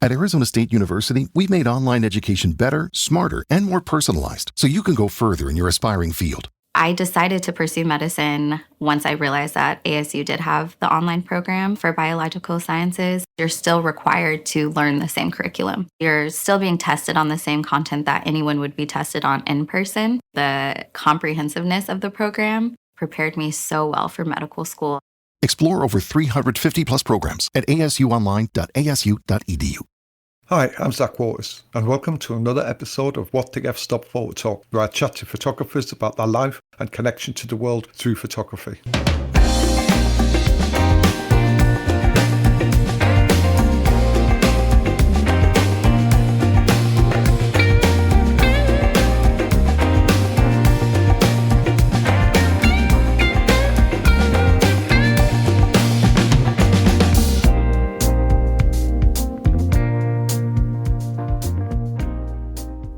At Arizona State University, we've made online education better, smarter, and more personalized so you can go further in your aspiring field. I decided to pursue medicine once I realized that ASU did have the online program for biological sciences. You're still required to learn the same curriculum. You're still being tested on the same content that anyone would be tested on in person. The comprehensiveness of the program prepared me so well for medical school. Explore over 350 plus programs at asuonline.asu.edu. Hi, I'm Zach Waters, and welcome to another episode of WTF-STOP Photo Talk, where I chat to photographers about their life and connection to the world through photography.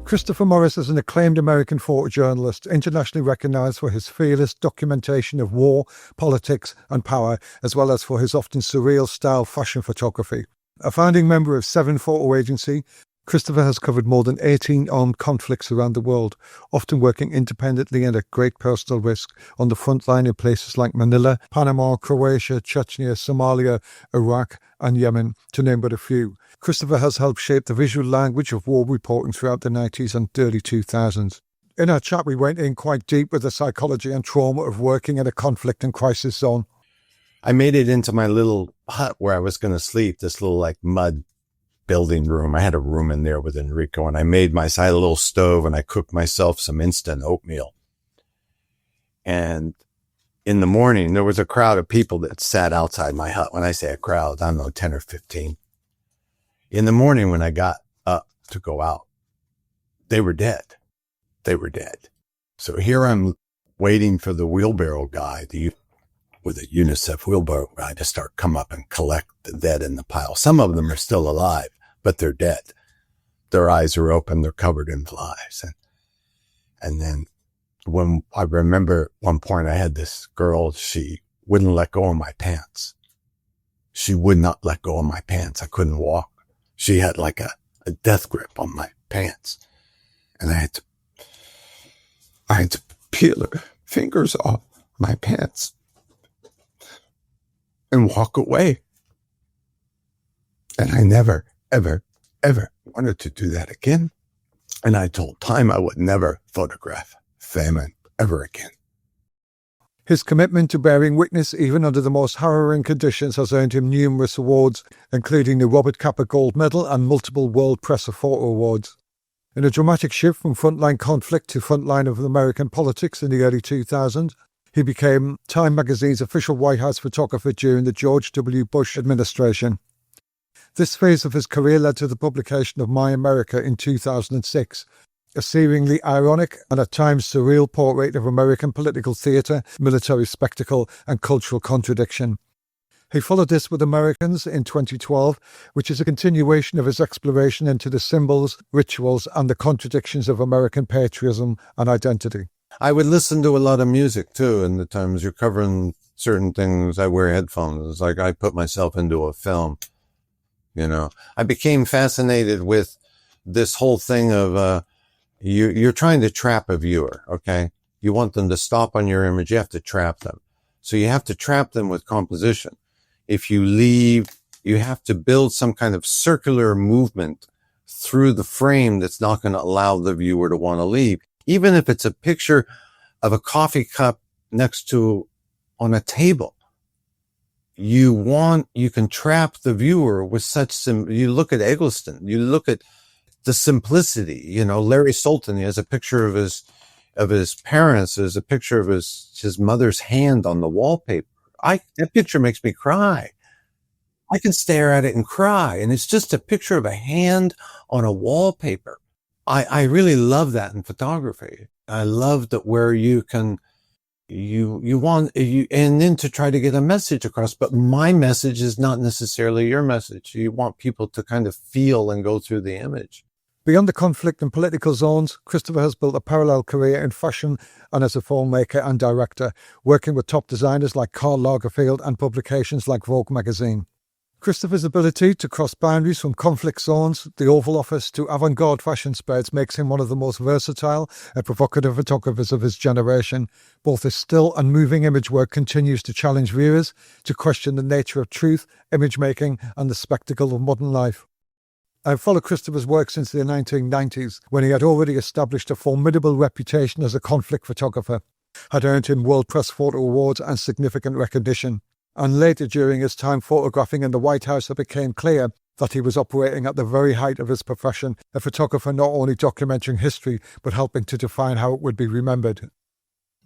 Christopher Morris is an acclaimed American photojournalist, internationally recognized for his fearless documentation of war, politics, and power, as well as for his often surreal style fashion photography. A founding member of 7 Photo Agency, Christopher has covered more than 18 armed conflicts around the world, often working independently and at great personal risk on the front line in places like Manila, Panama, Croatia, Chechnya, Somalia, Iraq, and Yemen, to name but a few. Christopher has helped shape the visual language of war reporting throughout the 90s and early 2000s. In our chat, we went in quite deep with the psychology and trauma of working in a conflict and crisis zone. I made it into my little hut where I was going to sleep, this little mud building room. I had a room in there with Enrico, and I had a little stove, and I cooked myself some instant oatmeal. And in the morning, there was a crowd of people that sat outside my hut. When I say a crowd, I don't know, 10 or 15. In the morning, when I got up to go out, they were dead. They were dead. So here I'm waiting for the wheelbarrow guy, with a UNICEF wheelbarrow guy, to come up and collect the dead in the pile. Some of them are still alive, but they're dead. Their eyes are open. They're covered in flies. And then when I remember at one point I had this girl, she wouldn't let go of my pants. She would not let go of my pants. I couldn't walk. She had like a death grip on my pants. And I had to peel her fingers off my pants and walk away. And I never, ever, ever wanted to do that again. And I told time I would never photograph famine ever again. His commitment to bearing witness even under the most harrowing conditions has earned him numerous awards, including the Robert Capa Gold Medal and multiple World Press of Photo Awards. In a dramatic shift from frontline conflict to frontline of American politics in the early 2000s, he became Time magazine's official White House photographer during the George W. Bush administration. This phase of his career led to the publication of My America in 2006, a searingly ironic and at times surreal portrait of American political theatre, military spectacle, and cultural contradiction. He followed this with Americans in 2012, which is a continuation of his exploration into the symbols, rituals, and the contradictions of American patriotism and identity. I would listen to a lot of music, too, in the times you're covering certain things. I wear headphones. It's like I put myself into a film, I became fascinated with this whole thing of you're trying to trap a viewer, okay? You want them to stop on your image. You have to trap them. So you have to trap them with composition. If you leave, you have to build some kind of circular movement through the frame that's not going to allow the viewer to want to leave. Even if it's a picture of a coffee cup next to on a table, you can trap the viewer with you look at Eggleston, you look at the simplicity, Larry Sultan, he has a picture of his parents. There's a picture of his mother's hand on the wallpaper. That picture makes me cry. I can stare at it and cry. And it's just a picture of a hand on a wallpaper. I really love that in photography. I love that where you can, and then to try to get a message across, but my message is not necessarily your message. You want people to kind of feel and go through the image. Beyond the conflict and political zones, Christopher has built a parallel career in fashion and as a filmmaker and director, working with top designers like Karl Lagerfeld and publications like Vogue magazine. Christopher's ability to cross boundaries from conflict zones, the Oval Office, to avant-garde fashion spreads makes him one of the most versatile and provocative photographers of his generation. Both his still and moving image work continues to challenge viewers to question the nature of truth, image making, and the spectacle of modern life. I've followed Christopher's work since the 1990s, when he had already established a formidable reputation as a conflict photographer, had earned him World Press Photo Awards and significant recognition. And later during his time photographing in the White House, it became clear that he was operating at the very height of his profession, a photographer not only documenting history, but helping to define how it would be remembered.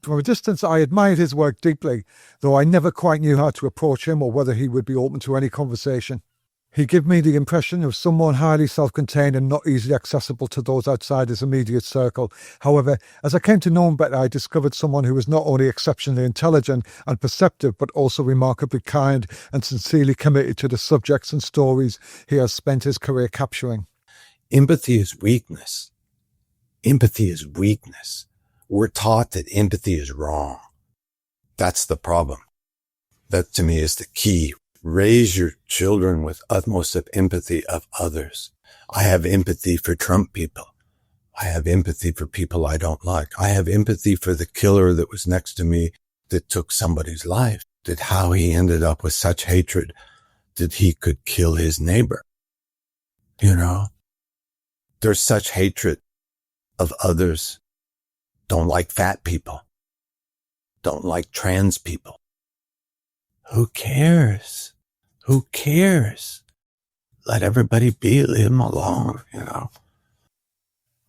From a distance, I admired his work deeply, though I never quite knew how to approach him or whether he would be open to any conversation. He gave me the impression of someone highly self-contained and not easily accessible to those outside his immediate circle. However, as I came to know him better, I discovered someone who was not only exceptionally intelligent and perceptive, but also remarkably kind and sincerely committed to the subjects and stories he has spent his career capturing. Empathy is weakness. Empathy is weakness. We're taught that empathy is wrong. That's the problem. That to me is the key. Raise your children with utmost of empathy of others. I have empathy for Trump people. I have empathy for people I don't like. I have empathy for the killer that was next to me that took somebody's life, that how he ended up with such hatred that he could kill his neighbor. You know, there's such hatred of others. Don't like fat people. Don't like trans people. Who cares? Who cares? Let everybody be, leave them alone, you know.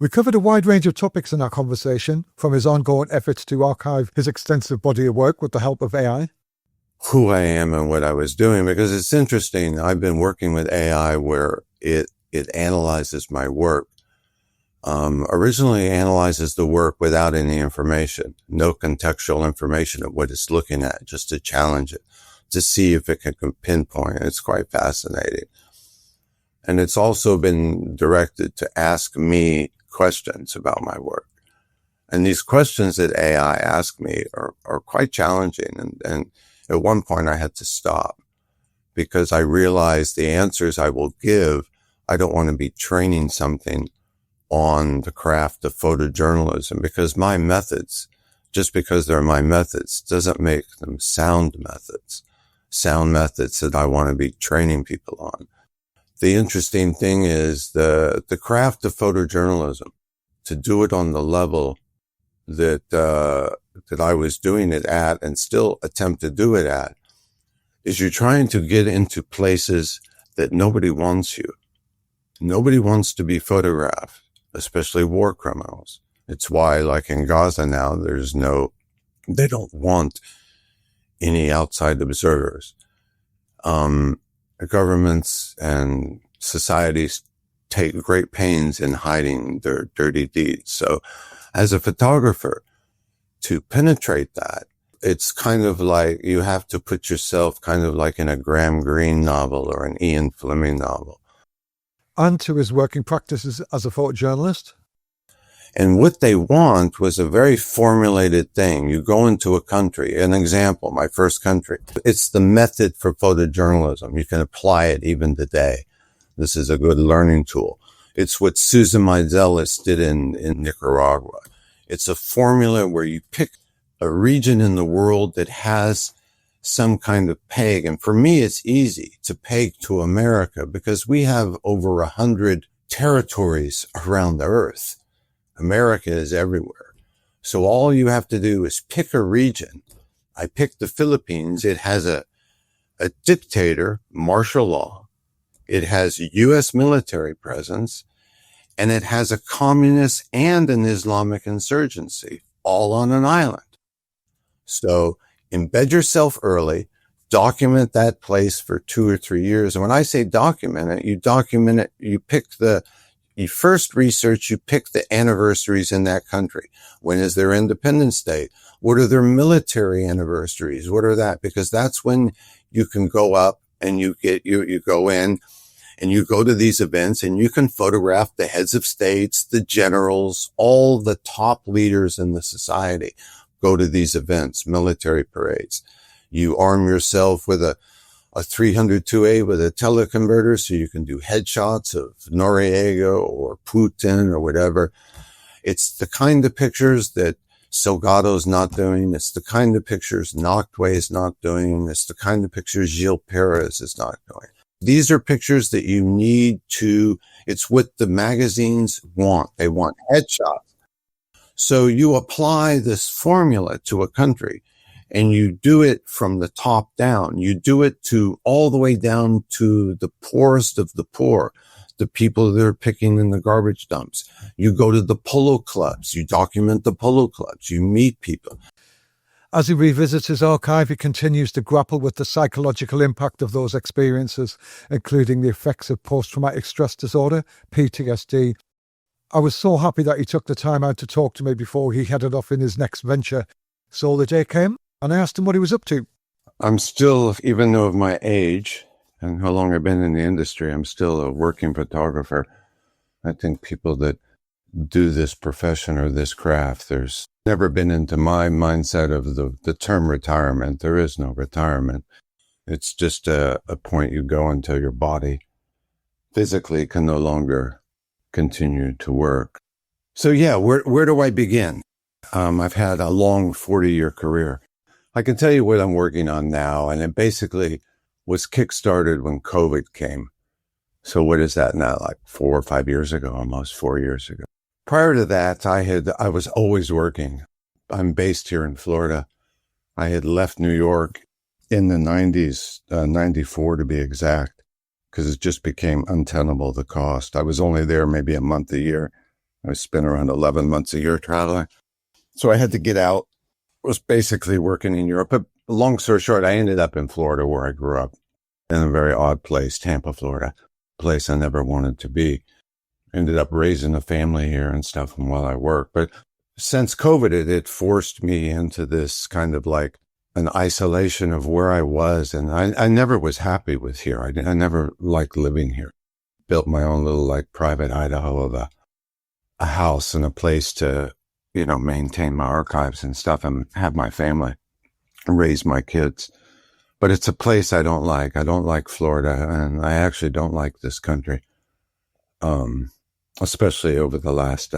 We covered a wide range of topics in our conversation, from his ongoing efforts to archive his extensive body of work with the help of AI. Who I am and what I was doing, because it's interesting. I've been working with AI where it analyzes my work. Originally analyzes the work without any information, no contextual information of what it's looking at, just to challenge it, to see if it can pinpoint. It's quite fascinating. And it's also been directed to ask me questions about my work. And these questions that AI asked me are quite challenging. And at one point I had to stop because I realized the answers I will give, I don't want to be training something on the craft of photojournalism, because my methods, just because they're my methods, doesn't make them sound methods that I want to be training people on. The interesting thing is the craft of photojournalism, to do it on the level that I was doing it at and still attempt to do it at, is you're trying to get into places that nobody wants you. Nobody wants to be photographed, especially war criminals. It's why, like in Gaza now, they don't want any outside observers. Governments and societies take great pains in hiding their dirty deeds. So as a photographer, to penetrate that, it's kind of like you have to put yourself kind of like in a Graham Greene novel or an Ian Fleming novel. And to his working practices as a photojournalist. And what they want was a very formulated thing. You go into a country, an example, my first country. It's the method for photojournalism. You can apply it even today. This is a good learning tool. It's what Susan Meiselas did in Nicaragua. It's a formula where you pick a region in the world that has some kind of peg. And for me, it's easy to peg to America because we have over 100 territories around the earth. America is everywhere. So all you have to do is pick a region. I picked the Philippines. It has a dictator, martial law. It has U.S. military presence, and it has a communist and an Islamic insurgency, all on an island. So embed yourself early, document that place for 2 or 3 years. And when I say document it, you first research, you pick the anniversaries in that country. When is their Independence Day? What are their military anniversaries? What are that? Because that's when you can go up and you go in and you go to these events and you can photograph the heads of states, the generals, all the top leaders in the society go to these events, military parades. You arm yourself with a a 302A with a teleconverter so you can do headshots of Noriega or Putin or whatever. It's the kind of pictures that Salgado's not doing. It's the kind of pictures Noctway is not doing. It's the kind of pictures Gilles Perez is not doing. These are pictures that you need to, it's what the magazines want. They want headshots. So you apply this formula to a country and you do it from the top down. You do it to all the way down to the poorest of the poor, the people that are picking in the garbage dumps. You go to the polo clubs. You document the polo clubs. You meet people. As he revisits his archive, he continues to grapple with the psychological impact of those experiences, including the effects of post-traumatic stress disorder, PTSD. I was so happy that he took the time out to talk to me before he headed off in his next venture. So the day came, and I asked him what he was up to. I'm still, even though of my age and how long I've been in the industry, I'm still a working photographer. I think people that do this profession or this craft, there's never been into my mindset of the term retirement. There is no retirement. It's just a point you go until your body physically can no longer continue to work. So yeah, where do I begin? I've had a long 40-year career. I can tell you what I'm working on now, and it basically was kickstarted when COVID came. So what is that now? Like 4 or 5 years ago, almost 4 years ago. Prior to that, I was always working. I'm based here in Florida. I had left New York in the 90s, 94 to be exact, because it just became untenable, the cost. I was only there maybe a month a year. I spent around 11 months a year traveling. So I had to get out. I was basically working in Europe. But long story short, I ended up in Florida where I grew up, in a very odd place, Tampa, Florida, a place I never wanted to be. Ended up raising a family here and stuff while I worked. But since COVID, it forced me into this kind of like an isolation of where I was. And I never was happy with here. I never liked living here. Built my own little like private Idaho of a house and a place to, maintain my archives and stuff and have my family and raise my kids. But it's a place I don't like. I don't like Florida, and I actually don't like this country. Especially over the last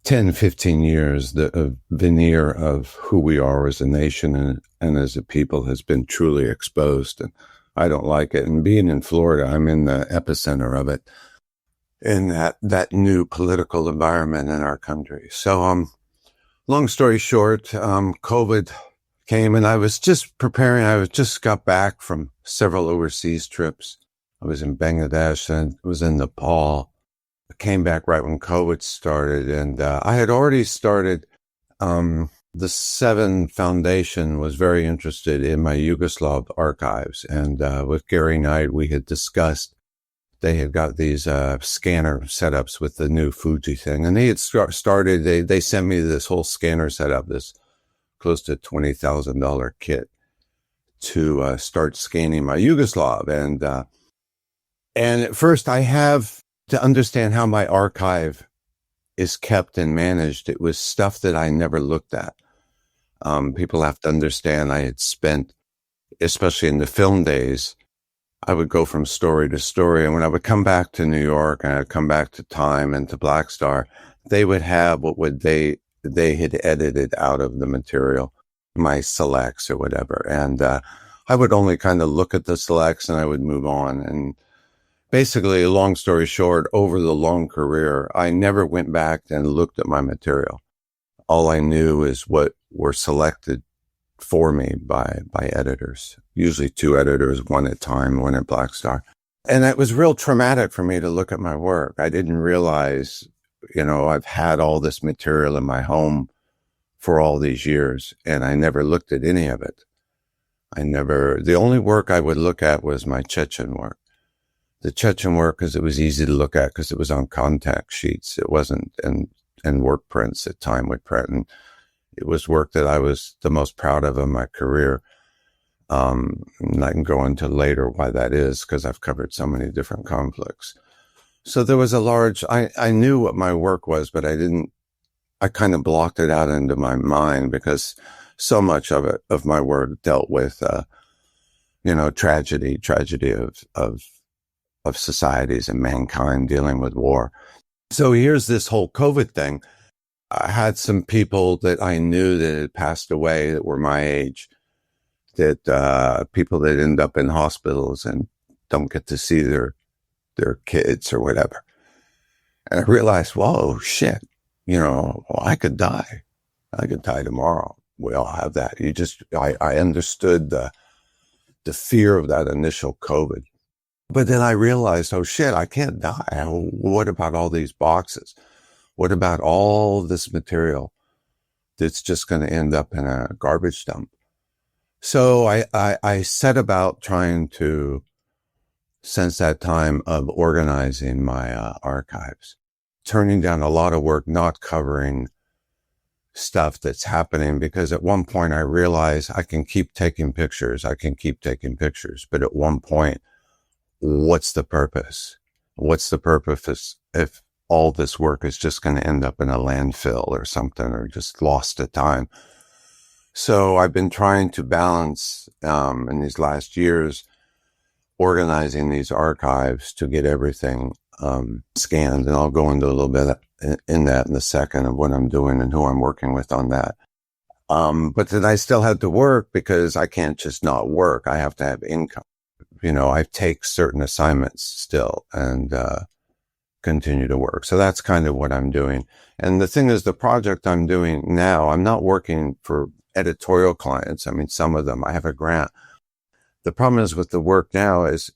10, 15 years, the veneer of who we are as a nation and as a people has been truly exposed. And I don't like it. And being in Florida, I'm in the epicenter of it, in that new political environment in our country. So, long story short, COVID came and I was just preparing. I just got back from several overseas trips. I was in Bangladesh and was in Nepal. I came back right when COVID started, and I had already started. The Seven Foundation was very interested in my Yugoslav archives, and with Gary Knight, we had discussed. They had got these scanner setups with the new Fuji thing, and they had started. They sent me this whole scanner setup, this close to $20,000 kit, to start scanning my Yugoslav, and at first I have to understand how my archive is kept and managed. It was stuff that I never looked at. People have to understand I had spent, especially in the film days, I would go from story to story. And when I would come back to New York and I'd come back to Time and to Black Star, they would have they had edited out of the material, my selects or whatever. And I would only kind of look at the selects and I would move on. And basically, long story short, over the long career, I never went back and looked at my material. All I knew is what were selected for me by editors, usually 2 editors, one at Time, one at Black Star. And it was real traumatic for me to look at my work. I didn't realize, I've had all this material in my home for all these years, and I never looked at any of it. The only work I would look at was my Chechen work. The Chechen work, because it was easy to look at because it was on contact sheets. It wasn't, and work prints that Time would print. And it was work that I was the most proud of in my career. And I can go into later why that is, because I've covered so many different conflicts. So there was I knew what my work was, but I kind of blocked it out into my mind because so much of my work dealt with tragedy of societies and mankind dealing with war. So here's this whole COVID thing. I had some people that I knew that had passed away that were my age, that people that end up in hospitals and don't get to see their kids or whatever. And I realized, whoa, shit, I could die. I could die tomorrow. We all have that. I understood the fear of that initial COVID. But then I realized, oh shit, I can't die. What about all these boxes? What about all this material that's just going to end up in a garbage dump? So I set about trying to, since that time, of organizing my archives, turning down a lot of work, not covering stuff that's happening, because at one point I realized I can keep taking pictures. But at one point, what's the purpose? What's the purpose if all this work is just going to end up in a landfill or something, or just lost to time? So I've been trying to balance, in these last years, organizing these archives to get everything scanned. And I'll go into a little bit in that in a second of what I'm doing and who I'm working with on that. But then I still had to work, because I can't just not work. I have to have income. I take certain assignments still and continue to work. So that's kind of what I'm doing. And the thing is, the project I'm doing now, I'm not working for editorial clients. I mean, some of them, I have a grant. The problem is with the work now is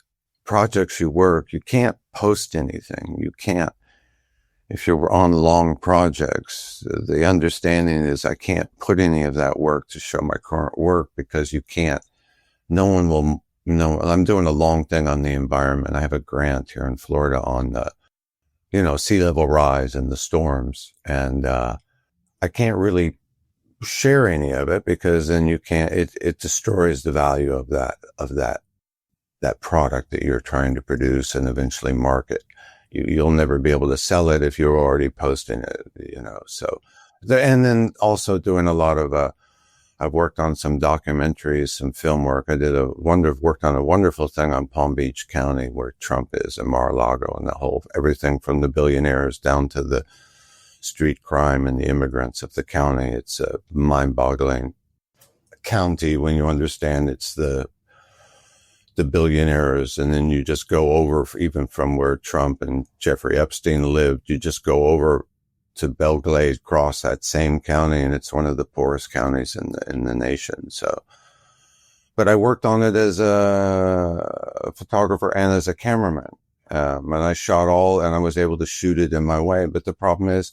projects you work, you can't post anything. You can't, if you're on long projects, the understanding is I can't put any of that work to show my current work, because you can't, no one will know. I'm doing a long thing on the environment. I have a grant here in Florida on the, sea level rise and the storms. And, I can't really share any of it, because then you can't, it destroys the value of that product that you're trying to produce and eventually market. You'll never be able to sell it if you're already posting it, so, and then also doing a lot of, I've worked on some documentaries, some film work. I worked on a wonderful thing on Palm Beach County, where Trump is, and Mar-a-Lago, and everything from the billionaires down to the street crime and the immigrants of the county. It's a mind-boggling county when you understand it's the billionaires, and then you just go over, even from where Trump and Jeffrey Epstein lived, you just go over to Belgrade, cross that same county, and it's one of the poorest counties in the nation. So, but I worked on it as a photographer and as a cameraman. And I shot and I was able to shoot it in my way. But the problem is,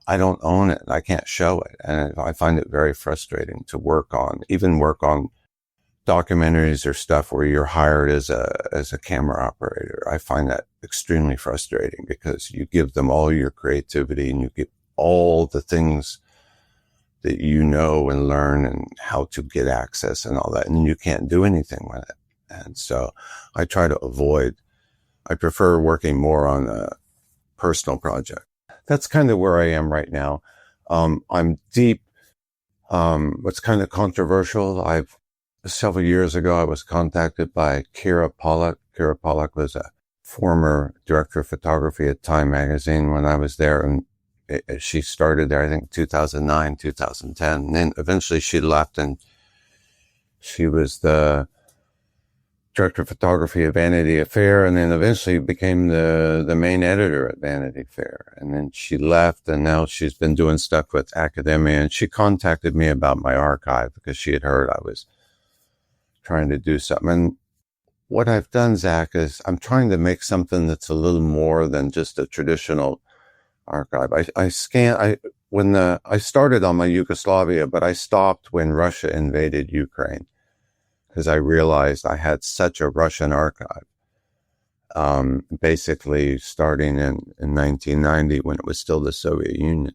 I don't own it. I can't show it. And I find it very frustrating to work on documentaries or stuff where you're hired as a camera operator. I find that extremely frustrating, because you give them all your creativity and you give all the things that and learn and how to get access and all that, and you can't do anything with it. And so I prefer working more on a personal project. That's kind of where I am right now. I'm deep. What's kind of controversial, several years ago, I was contacted by Kira Pollack. Kira Pollack was a former director of photography at Time magazine when I was there. And she started there, I think, 2009, 2010. And then eventually she left, and she was the director of photography at Vanity Fair, and then eventually became the main editor at Vanity Fair. And then she left, and now she's been doing stuff with academia. And she contacted me about my archive, because she had heard I was trying to do something. And what I've done, Zach, is I'm trying to make something that's a little more than just a traditional archive. I started on my Yugoslavia, but I stopped when Russia invaded Ukraine, because I realized I had such a Russian archive. Basically starting in 1990, when it was still the Soviet Union.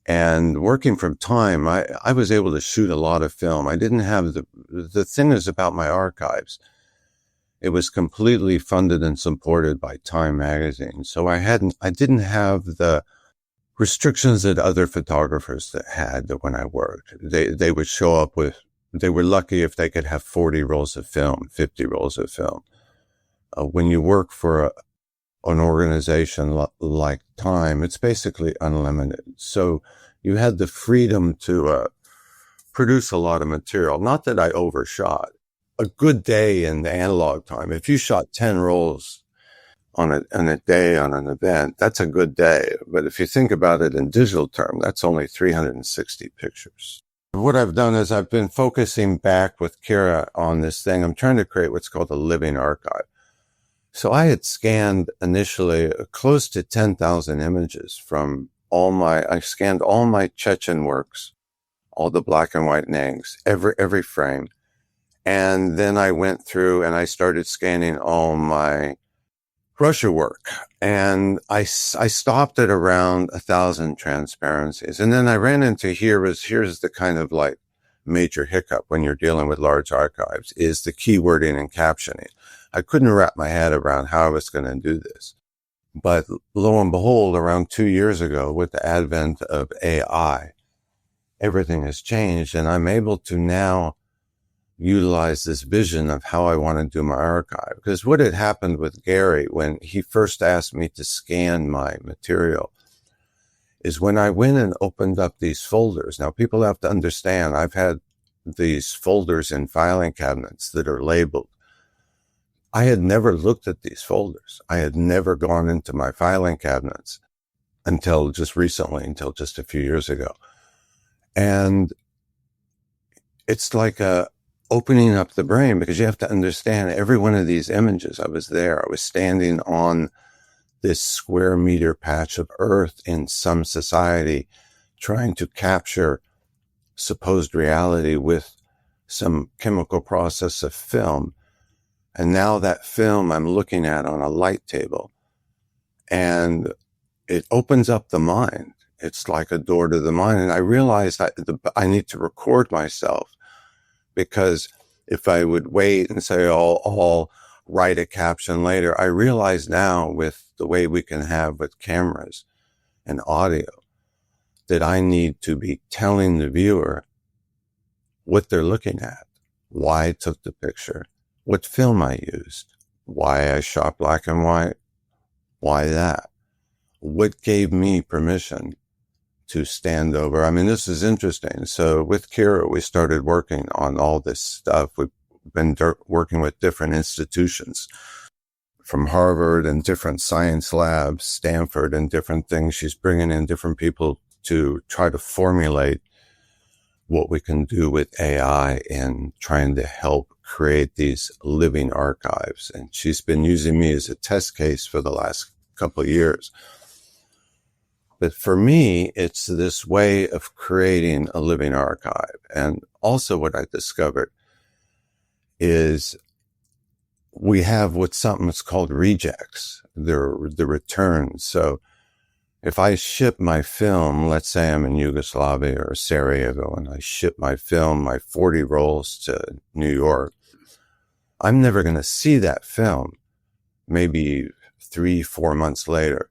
And working from Time, I was able to shoot a lot of film. I didn't have the thing is about my archives. It was completely funded and supported by Time magazine. So I didn't have the restrictions that other photographers that had when I worked. They would show up with they were lucky if they could have 40 rolls of film, 50 rolls of film. When you work for an organization like Time, it's basically unlimited. So you had the freedom to produce a lot of material. Not that I overshot. A good day in the analog time, if you shot 10 rolls on a day on an event, that's a good day. But if you think about it in digital term, that's only 360 pictures. What I've done is I've been focusing back with Kira on this thing. I'm trying to create what's called a living archive. So I had scanned initially close to 10,000 images from I scanned all my Chechen works, all the black and white names, every frame. And then I went through and I started scanning all my Russia work. And I stopped at around 1,000 transparencies. And then I ran into here's the kind of like major hiccup when you're dealing with large archives is the keywording and captioning. I couldn't wrap my head around how I was going to do this. But lo and behold, around 2 years ago, with the advent of AI, everything has changed. And I'm able to now utilize this vision of how I want to do my archive. Because what had happened with Gary when he first asked me to scan my material is when I went and opened up these folders. Now, people have to understand, I've had these folders in filing cabinets that are labeled. I had never looked at these folders. I had never gone into my filing cabinets until just recently, until just a few years ago. And it's like opening up the brain, because you have to understand every one of these images. I was there. I was standing on this square meter patch of earth in some society, trying to capture supposed reality with some chemical process of film. And now that film I'm looking at on a light table, and it opens up the mind. It's like a door to the mind. And I realized I need to record myself, because if I would wait and say, I'll write a caption later, I realize now with the way we can have with cameras and audio that I need to be telling the viewer what they're looking at, why I took the picture, what film I used, why I shot black and white, why that, what gave me permission to stand over. I mean, this is interesting. So with Kira, we started working on all this stuff. We've been working with different institutions from Harvard and different science labs, Stanford and different things. She's bringing in different people to try to formulate what we can do with AI and trying to help create these living archives. And she's been using me as a test case for the last couple of years. But for me, it's this way of creating a living archive. And also what I discovered is we have something that's called rejects, the returns. So if I ship my film, let's say I'm in Yugoslavia or Sarajevo, and I ship my film, my 40 rolls to New York, I'm never going to see that film, maybe 3-4 months later.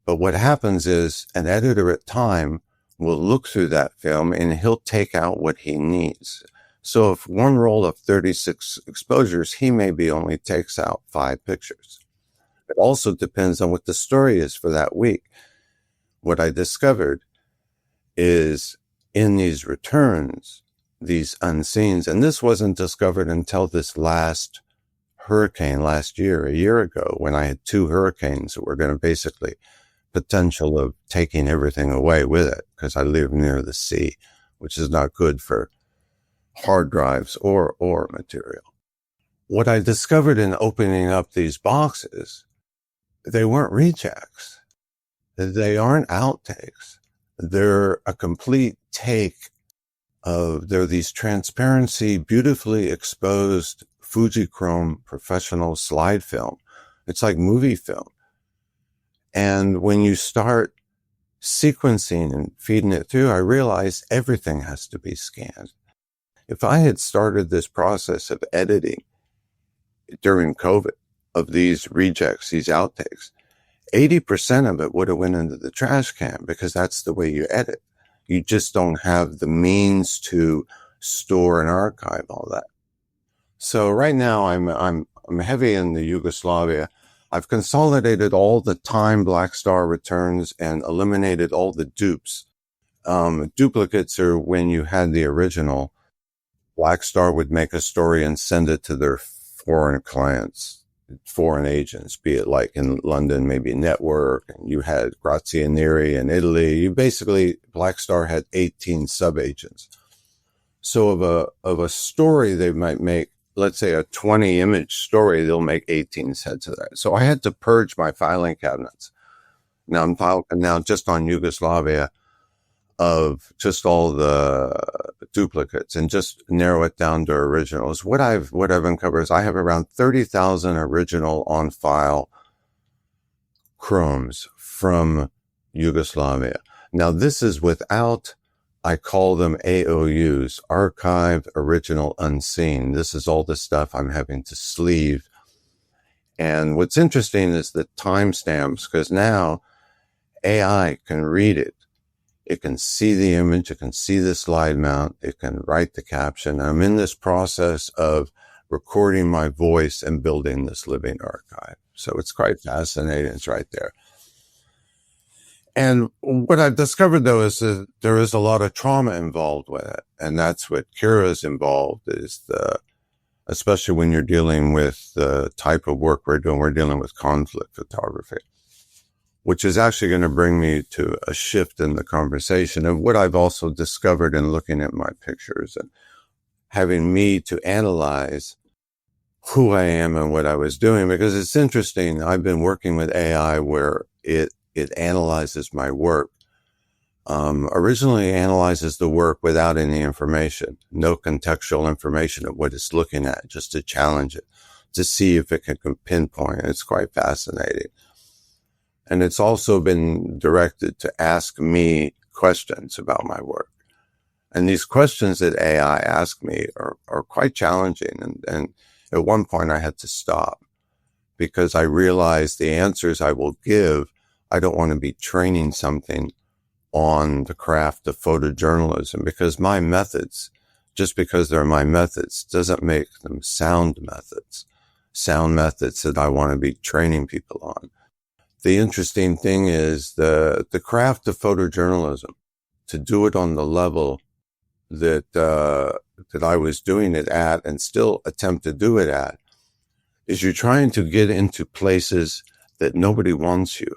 But what happens is an editor at Time will look through that film and he'll take out what he needs. So if one roll of 36 exposures, he maybe only takes out 5 pictures. It also depends on what the story is for that week. What I discovered is in these returns, these unseens, and this wasn't discovered until this last hurricane last year, a year ago, when I had 2 hurricanes that were going to basically potential of taking everything away with it, because I live near the sea, which is not good for hard drives or material. What I discovered in opening up these boxes, they weren't rejects. They aren't outtakes. They're a complete take of, they're these transparency, beautifully exposed Fujichrome professional slide film. It's like movie film. And when you start sequencing and feeding it through, I realized everything has to be scanned. If I had started this process of editing during COVID of these rejects, these outtakes, 80% of it would have went into the trash can, because that's the way you edit. You just don't have the means to store and archive all that. So right now I'm heavy in the Yugoslavia. I've consolidated all the time Black Star returns and eliminated all the dupes. Duplicates are when you had the original. Black Star would make a story and send it to their foreign clients, foreign agents, be it like in London, maybe Network, and you had Grazia Neri in Italy. Black Star had 18 sub-agents. So of a story they might make, let's say a 20 image story, they'll make 18 sets of that. So I had to purge my filing cabinets. Now now just on Yugoslavia of just all the duplicates and just narrow it down to originals. What I've uncovered is I have around 30,000 original on file chromes from Yugoslavia. Now this is without, I call them AOUs, archived, original, unseen. This is all the stuff I'm having to sleeve. And what's interesting is the timestamps, because now AI can read it. It can see the image. It can see the slide mount. It can write the caption. I'm in this process of recording my voice and building this living archive. So it's quite fascinating. It's right there. And what I've discovered, though, is that there is a lot of trauma involved with it. And that's what Kira's involved is especially when you're dealing with the type of work we're doing. We're dealing with conflict photography, which is actually going to bring me to a shift in the conversation of what I've also discovered in looking at my pictures and having me to analyze who I am and what I was doing. Because it's interesting. I've been working with AI where it analyzes my work. Originally analyzes the work without any information, no contextual information of what it's looking at, just to challenge it, to see if it can pinpoint. It's quite fascinating. And it's also been directed to ask me questions about my work. And these questions that AI ask me are quite challenging. And at one point I had to stop because I realized the answers I will give, I don't want to be training something on the craft of photojournalism, because my methods, just because they're my methods, doesn't make them sound methods that I want to be training people on. The interesting thing is the craft of photojournalism, to do it on the level that I was doing it at and still attempt to do it at, is you're trying to get into places that nobody wants you.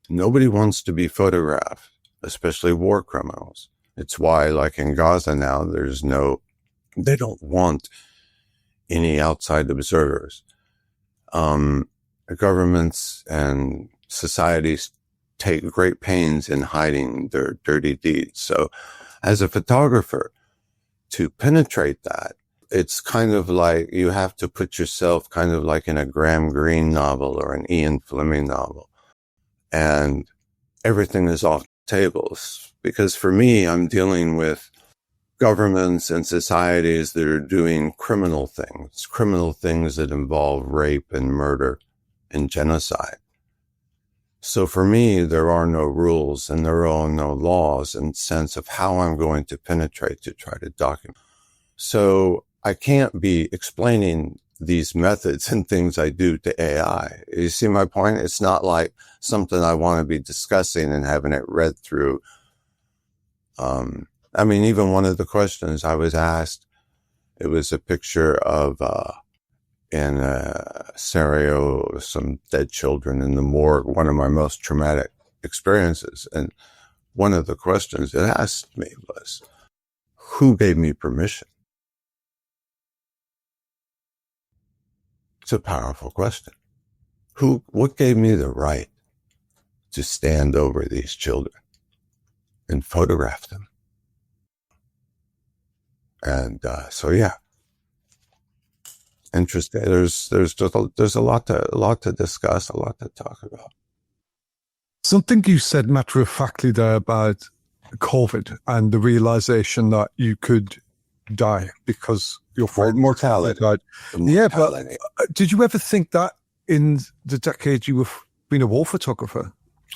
Nobody wants to be photographed, especially war criminals. It's why, like in Gaza now, they don't want any outside observers. Governments and societies take great pains in hiding their dirty deeds. So as a photographer, to penetrate that, it's kind of like you have to put yourself kind of like in a Graham Greene novel or an Ian Fleming novel. And everything is off the tables. Because for me, I'm dealing with governments and societies that are doing criminal things that involve rape and murder and genocide. So for me, there are no rules and there are no laws in the sense of how I'm going to penetrate to try to document. So I can't be explaining these methods and things I do to AI. You see my point? It's not like something I want to be discussing and having it read through. Even one of the questions I was asked, it was a picture of, in Sarajevo, some dead children in the morgue, one of my most traumatic experiences. And one of the questions it asked me was, who gave me permission? It's a powerful question. What gave me the right to stand over these children and photograph them? And, interesting. There's a lot to discuss, a lot to talk about. Something you said matter-of-factly there about COVID and the realization that you could die because your mortality died. Yeah, but did you ever think that in the decade you were being a war photographer?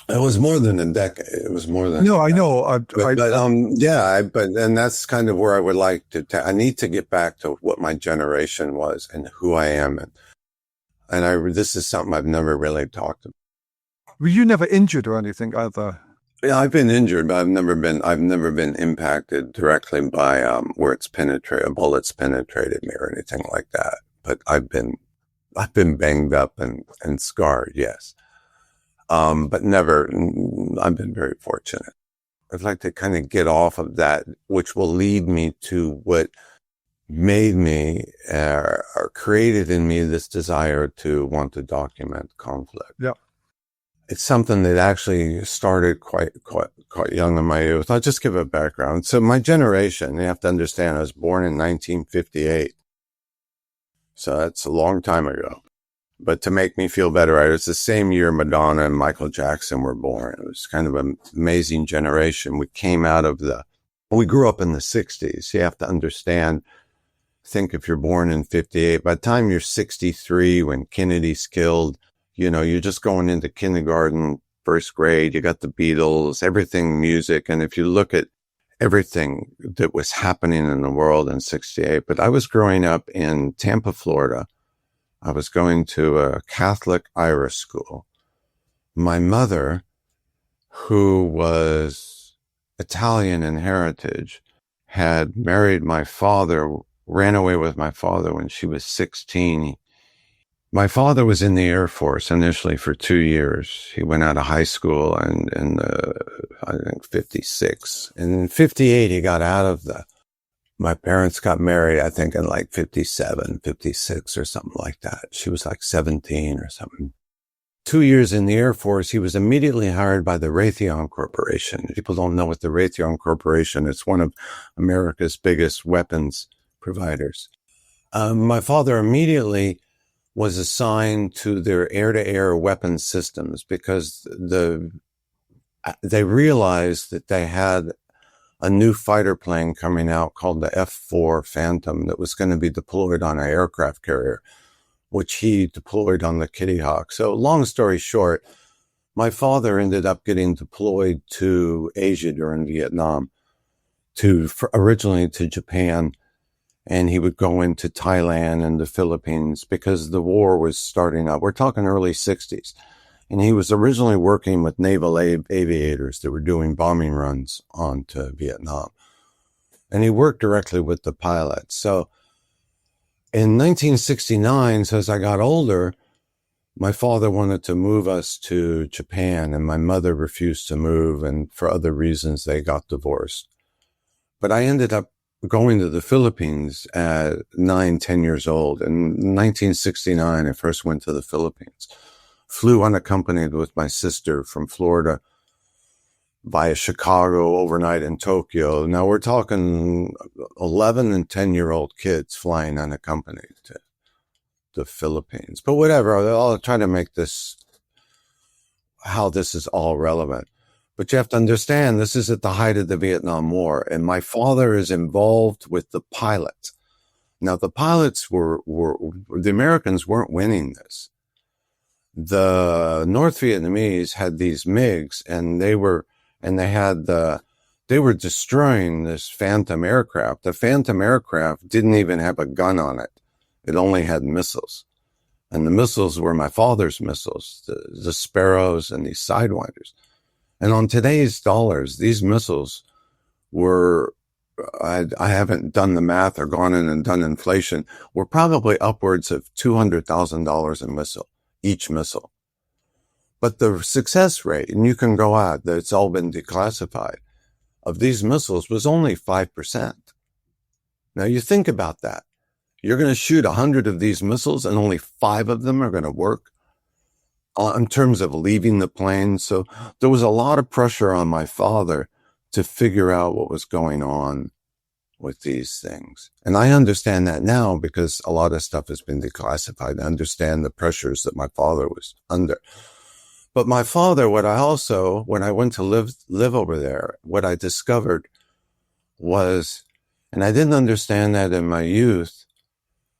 It was more than a decade. It was more than. No, I know. And that's kind of where I would like to. I need to get back to what my generation was and who I am, and this is something I've never really talked about. Were you never injured or anything either? Yeah, I've been injured, but I've never been impacted directly by where bullets penetrated me or anything like that. But I've been banged up and scarred, yes. But never. I've been very fortunate. I'd like to kind of get off of that, which will lead me to what made me or created in me this desire to want to document conflict. Yeah. It's something that actually started quite young in my youth. I'll just give a background. So my generation, you have to understand, I was born in 1958. So that's a long time ago. But to make me feel better, it was the same year Madonna and Michael Jackson were born. It was kind of an amazing generation. We grew up in the 60s. You have to understand, think if you're born in 58, by the time you're 63, when Kennedy's killed, you're just going into kindergarten, first grade, you got the Beatles, everything music. And if you look at everything that was happening in the world in 68, but I was growing up in Tampa, Florida. I was going to a Catholic Irish school. My mother, who was Italian in heritage, had married my father, ran away with my father when she was 16. My father was in the Air Force initially for 2 years. He went out of high school in I think 56. And in 58, he got out of my parents got married, I think in like 57, 56 or something like that. She was like 17 or something. 2 years in the Air Force, he was immediately hired by the Raytheon Corporation. People don't know what the Raytheon Corporation is. It's one of America's biggest weapons providers. My father immediately was assigned to their air-to-air weapons systems because they realized that they had a new fighter plane coming out called the F-4 Phantom that was going to be deployed on an aircraft carrier, which he deployed on the Kitty Hawk. So long story short, my father ended up getting deployed to Asia during Vietnam, originally to Japan. And he would go into Thailand and the Philippines because the war was starting up. We're talking early 60s. And he was originally working with naval aviators that were doing bombing runs onto Vietnam. And he worked directly with the pilots. So in 1969, so as I got older, my father wanted to move us to Japan and my mother refused to move. And for other reasons, they got divorced. But I ended up going to the Philippines at 9-10 years old. In 1969, I first went to the Philippines. Flew unaccompanied with my sister from Florida via Chicago, overnight in Tokyo. Now we're talking 11 and 10-year-old kids flying unaccompanied to the Philippines. But whatever, I'll try to make how this is all relevant. But you have to understand, this is at the height of the Vietnam War, and my father is involved with the pilots. Now, the pilots the Americans weren't winning this. The North Vietnamese had these MiGs, and they were destroying this Phantom aircraft. The Phantom aircraft didn't even have a gun on it. It only had missiles. And the missiles were my father's missiles, the Sparrows and these Sidewinders. And on today's dollars, these missiles were, I haven't done the math or gone in and done inflation, were probably upwards of $200,000 a missile, each missile. But the success rate, and you can go out, it's all been declassified, of these missiles was only 5%. Now you think about that. You're going to shoot 100 of these missiles and only 5 of them are going to work in terms of leaving the plane. So there was a lot of pressure on my father to figure out what was going on with these things. And I understand that now because a lot of stuff has been declassified. I understand the pressures that my father was under. But my father, when I went to live over there, what I discovered was, and I didn't understand that in my youth,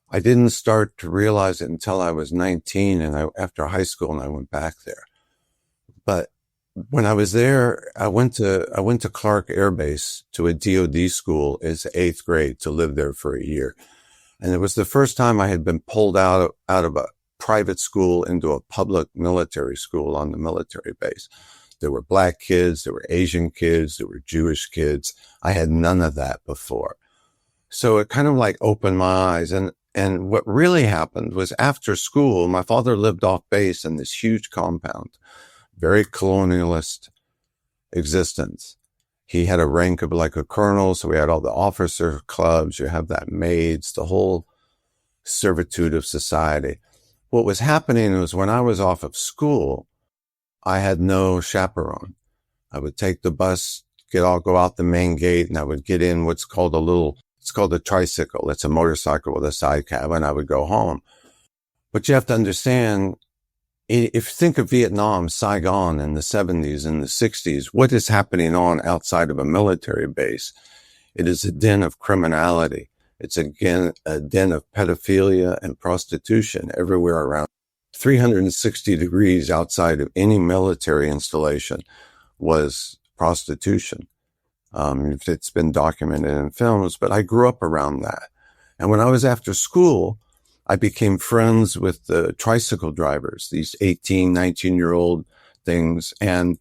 I didn't start to realize it until I was 19 and after high school and I went back there. But when I was there, I went to Clark Air Base to a DoD school as 8th grade to live there for a year. And it was the first time I had been pulled out of a private school into a public military school on the military base. There were black kids, there were Asian kids, there were Jewish kids. I had none of that before. So it kind of like opened my eyes. And what really happened was after school, my father lived off base in this huge compound, very colonialist existence. He had a rank of like a colonel, so we had all the officer clubs, you have that maids, the whole servitude of society. What was happening was when I was off of school, I had no chaperone. I would take the bus, go out the main gate, and I would get in what's called it's called a tricycle. It's a motorcycle with a side cab, and I would go home. But you have to understand, if you think of Vietnam, Saigon in the 70s and the 60s, what is happening on outside of a military base? It is a den of criminality. It's again a den of pedophilia and prostitution everywhere around. 360 degrees outside of any military installation was prostitution. It's been documented in films, but I grew up around that. And when I was after school, I became friends with the tricycle drivers, these 18, 19-year-old things. And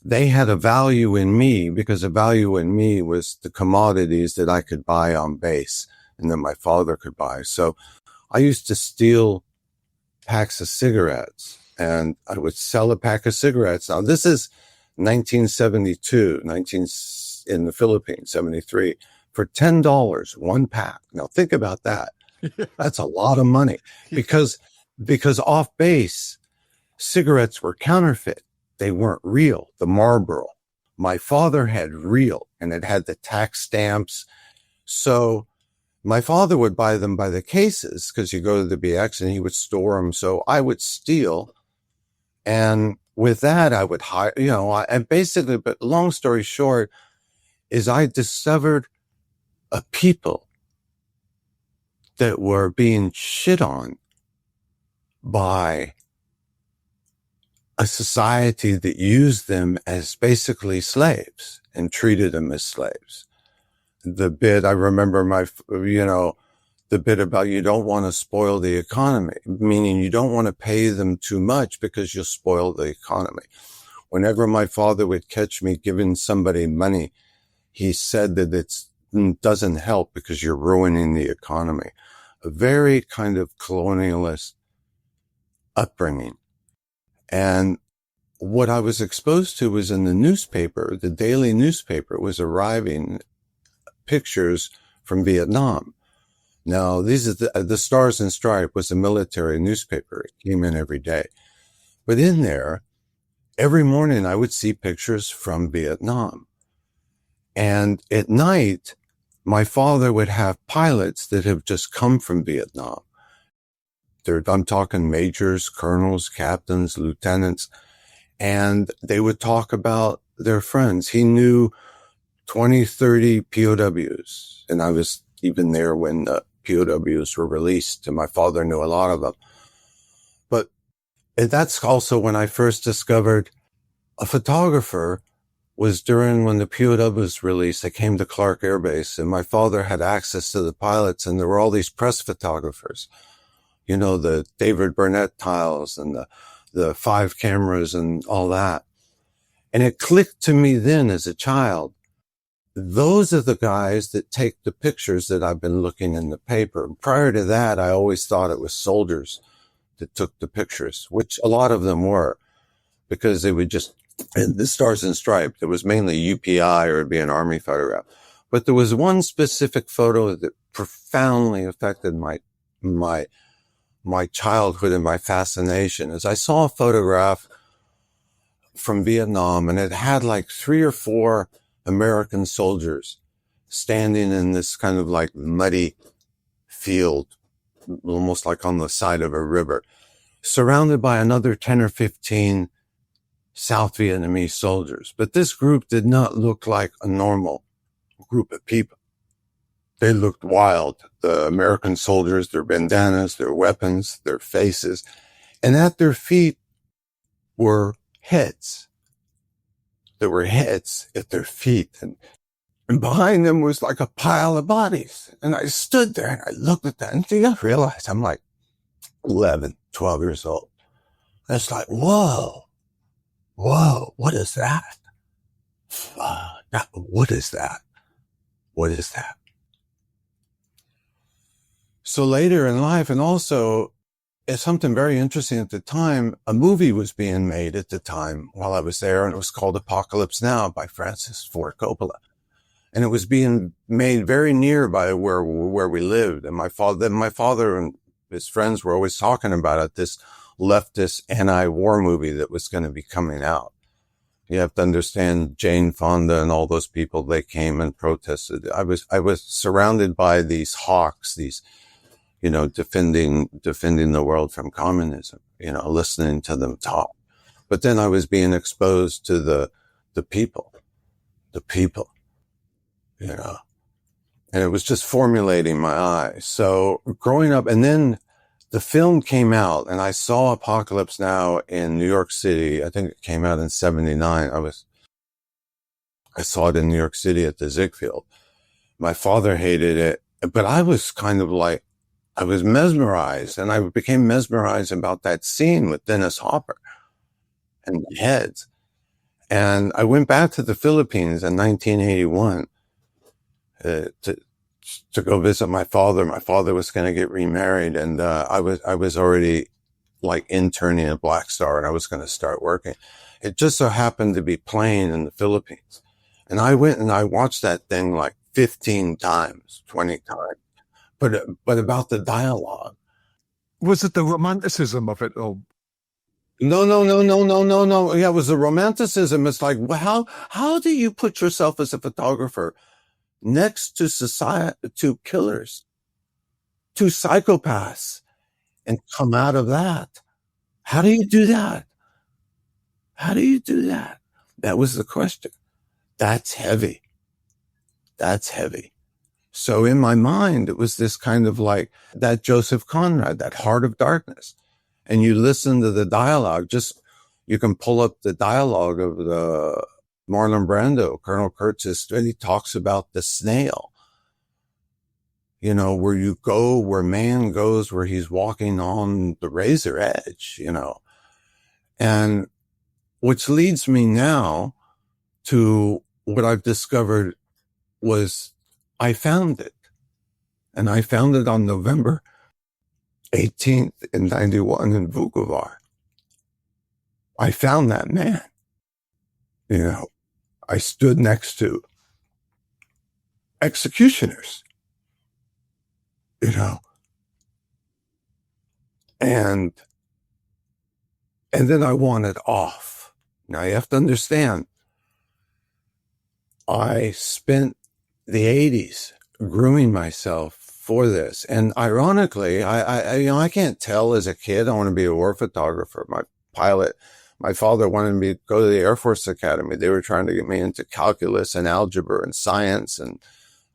they had a value in me because a value in me was the commodities that I could buy on base and that my father could buy. So I used to steal packs of cigarettes and I would sell a pack of cigarettes. Now this is 1972, in the Philippines, 73, for $10, one pack. Now think about that. That's a lot of money because off base cigarettes were counterfeit. They weren't real. The Marlboro. My father had real and it had the tax stamps. So my father would buy them by the cases because you go to the BX and he would store them. So I would steal. And with that, I would hire, and basically, but long story short is I discovered a people that were being shit on by a society that used them as basically slaves and treated them as slaves. The bit, I remember the bit about you don't want to spoil the economy, meaning you don't want to pay them too much because you'll spoil the economy. Whenever my father would catch me giving somebody money, he said that it doesn't help because you're ruining the economy. A very kind of colonialist upbringing. And what I was exposed to was in the newspaper, the daily newspaper was arriving pictures from Vietnam. Now, these are the Stars and Stripes was a military newspaper. It came in every day. But in there, every morning I would see pictures from Vietnam. And at night, my father would have pilots that have just come from Vietnam. I'm talking majors, colonels, captains, lieutenants, and they would talk about their friends. He knew 20, 30 POWs, and I was even there when the POWs were released, and my father knew a lot of them. But that's also when I first discovered a photographer was during when the POW was released. I came to Clark Air Base, and my father had access to the pilots, and there were all these press photographers. The David Burnett tiles and the 5 cameras and all that. And it clicked to me then as a child. Those are the guys that take the pictures that I've been looking in the paper. Prior to that, I always thought it was soldiers that took the pictures, which a lot of them were, because they would just, the Stars and Stripes, it was mainly UPI or it'd be an army photograph. But there was one specific photo that profoundly affected my childhood and my fascination. As I saw a photograph from Vietnam, and it had like 3 or 4 American soldiers standing in this kind of like muddy field, almost like on the side of a river, surrounded by another 10 or 15 South Vietnamese soldiers. But this group did not look like a normal group of people. They looked wild. The American soldiers, their bandanas, their weapons, their faces, and at their feet were heads. there were heads at their feet, and behind them was like a pile of bodies. And I stood there and I looked at that, and I realized I'm like 11, 12 years old. And it's like, whoa, what is that? What is that? What is that? So later in life, and also it's something very interesting at the time, a movie was being made at the time while I was there, and it was called Apocalypse Now by Francis Ford Coppola. And it was being made very near by where we lived. And my father and his friends were always talking about it, this leftist anti-war movie that was going to be coming out. You have to understand Jane Fonda and all those people, they came and protested. I was surrounded by these hawks, these, defending the world from communism, listening to them talk. But then I was being exposed to the people, and it was just formulating my eyes. So growing up, and then the film came out, and I saw Apocalypse Now in New York City. I think it came out in 79. I saw it in New York City at the Ziegfeld. My father hated it, but I was kind of like, I was mesmerized, and I became mesmerized about that scene with Dennis Hopper and the heads. And I went back to the Philippines in 1981 to go visit my father. My father was going to get remarried, and I was already like interning at Black Star, and I was going to start working. It just so happened to be playing in the Philippines, and I went and I watched that thing like 15 times, 20 times. But about the dialogue. Was it the romanticism of it all? No. Yeah, it was the romanticism. It's like, well, how do you put yourself as a photographer next to society, to killers, to psychopaths, and come out of that? How do you do that? How do you do that? That was the question. That's heavy. That's heavy. So in my mind, it was this kind of like that Joseph Conrad, that Heart of Darkness. And you listen to the dialogue, you can pull up the dialogue of the Marlon Brando, Colonel Kurtz's, and he talks about the snail, where man goes, where he's walking on the razor edge, and which leads me now to what I've discovered was I found it, and I found it on November 18th in 91 in Vukovar. I found that man. I stood next to executioners, and then I wanted off. Now you have to understand, I spent the 80s grooming myself for this. And ironically, I can't tell as a kid, I want to be a war photographer. My father wanted me to go to the Air Force Academy. They were trying to get me into calculus and algebra and science. And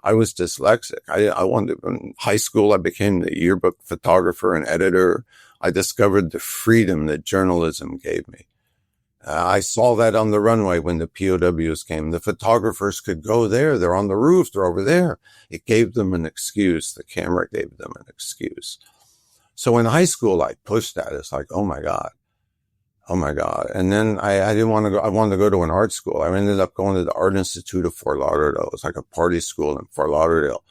I was dyslexic. I wanted to, in high school, I became the yearbook photographer and editor. I discovered the freedom that journalism gave me. I saw that on the runway when the POWs came. The photographers could go there. They're on the roof. They're over there. It gave them an excuse. The camera gave them an excuse. So in high school, I pushed that. It's like, oh my God. And then I didn't want to go. I wanted to go to an art school. I ended up going to the Art Institute of Fort Lauderdale. It was like a party school in Fort Lauderdale,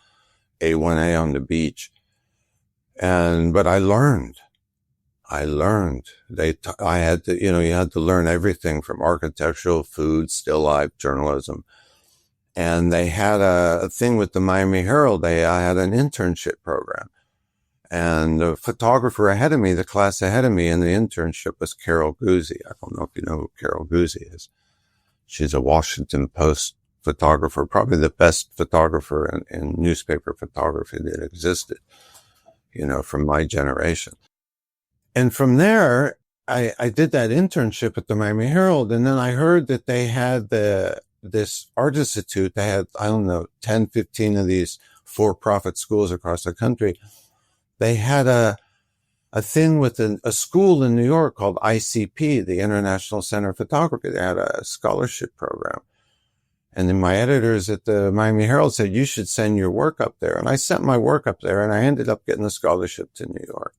A1A on the beach. But I learned. I had to, you had to learn everything from architectural, food, still life, journalism. And they had a thing with the Miami Herald. I had an internship program. And the photographer ahead of me, the class ahead of me in the internship was Carol Guzzi. I don't know if you know who Carol Guzzi is. She's a Washington Post photographer, probably the best photographer in newspaper photography that existed, from my generation. And from there, I did that internship at the Miami Herald. And then I heard that they had this art institute. They had, 10, 15 of these for-profit schools across the country. They had a a thing with a school in New York called ICP, the International Center of Photography. They had a scholarship program. And then my editors at the Miami Herald said, you should send your work up there. And I sent my work up there, and I ended up getting a scholarship to New York,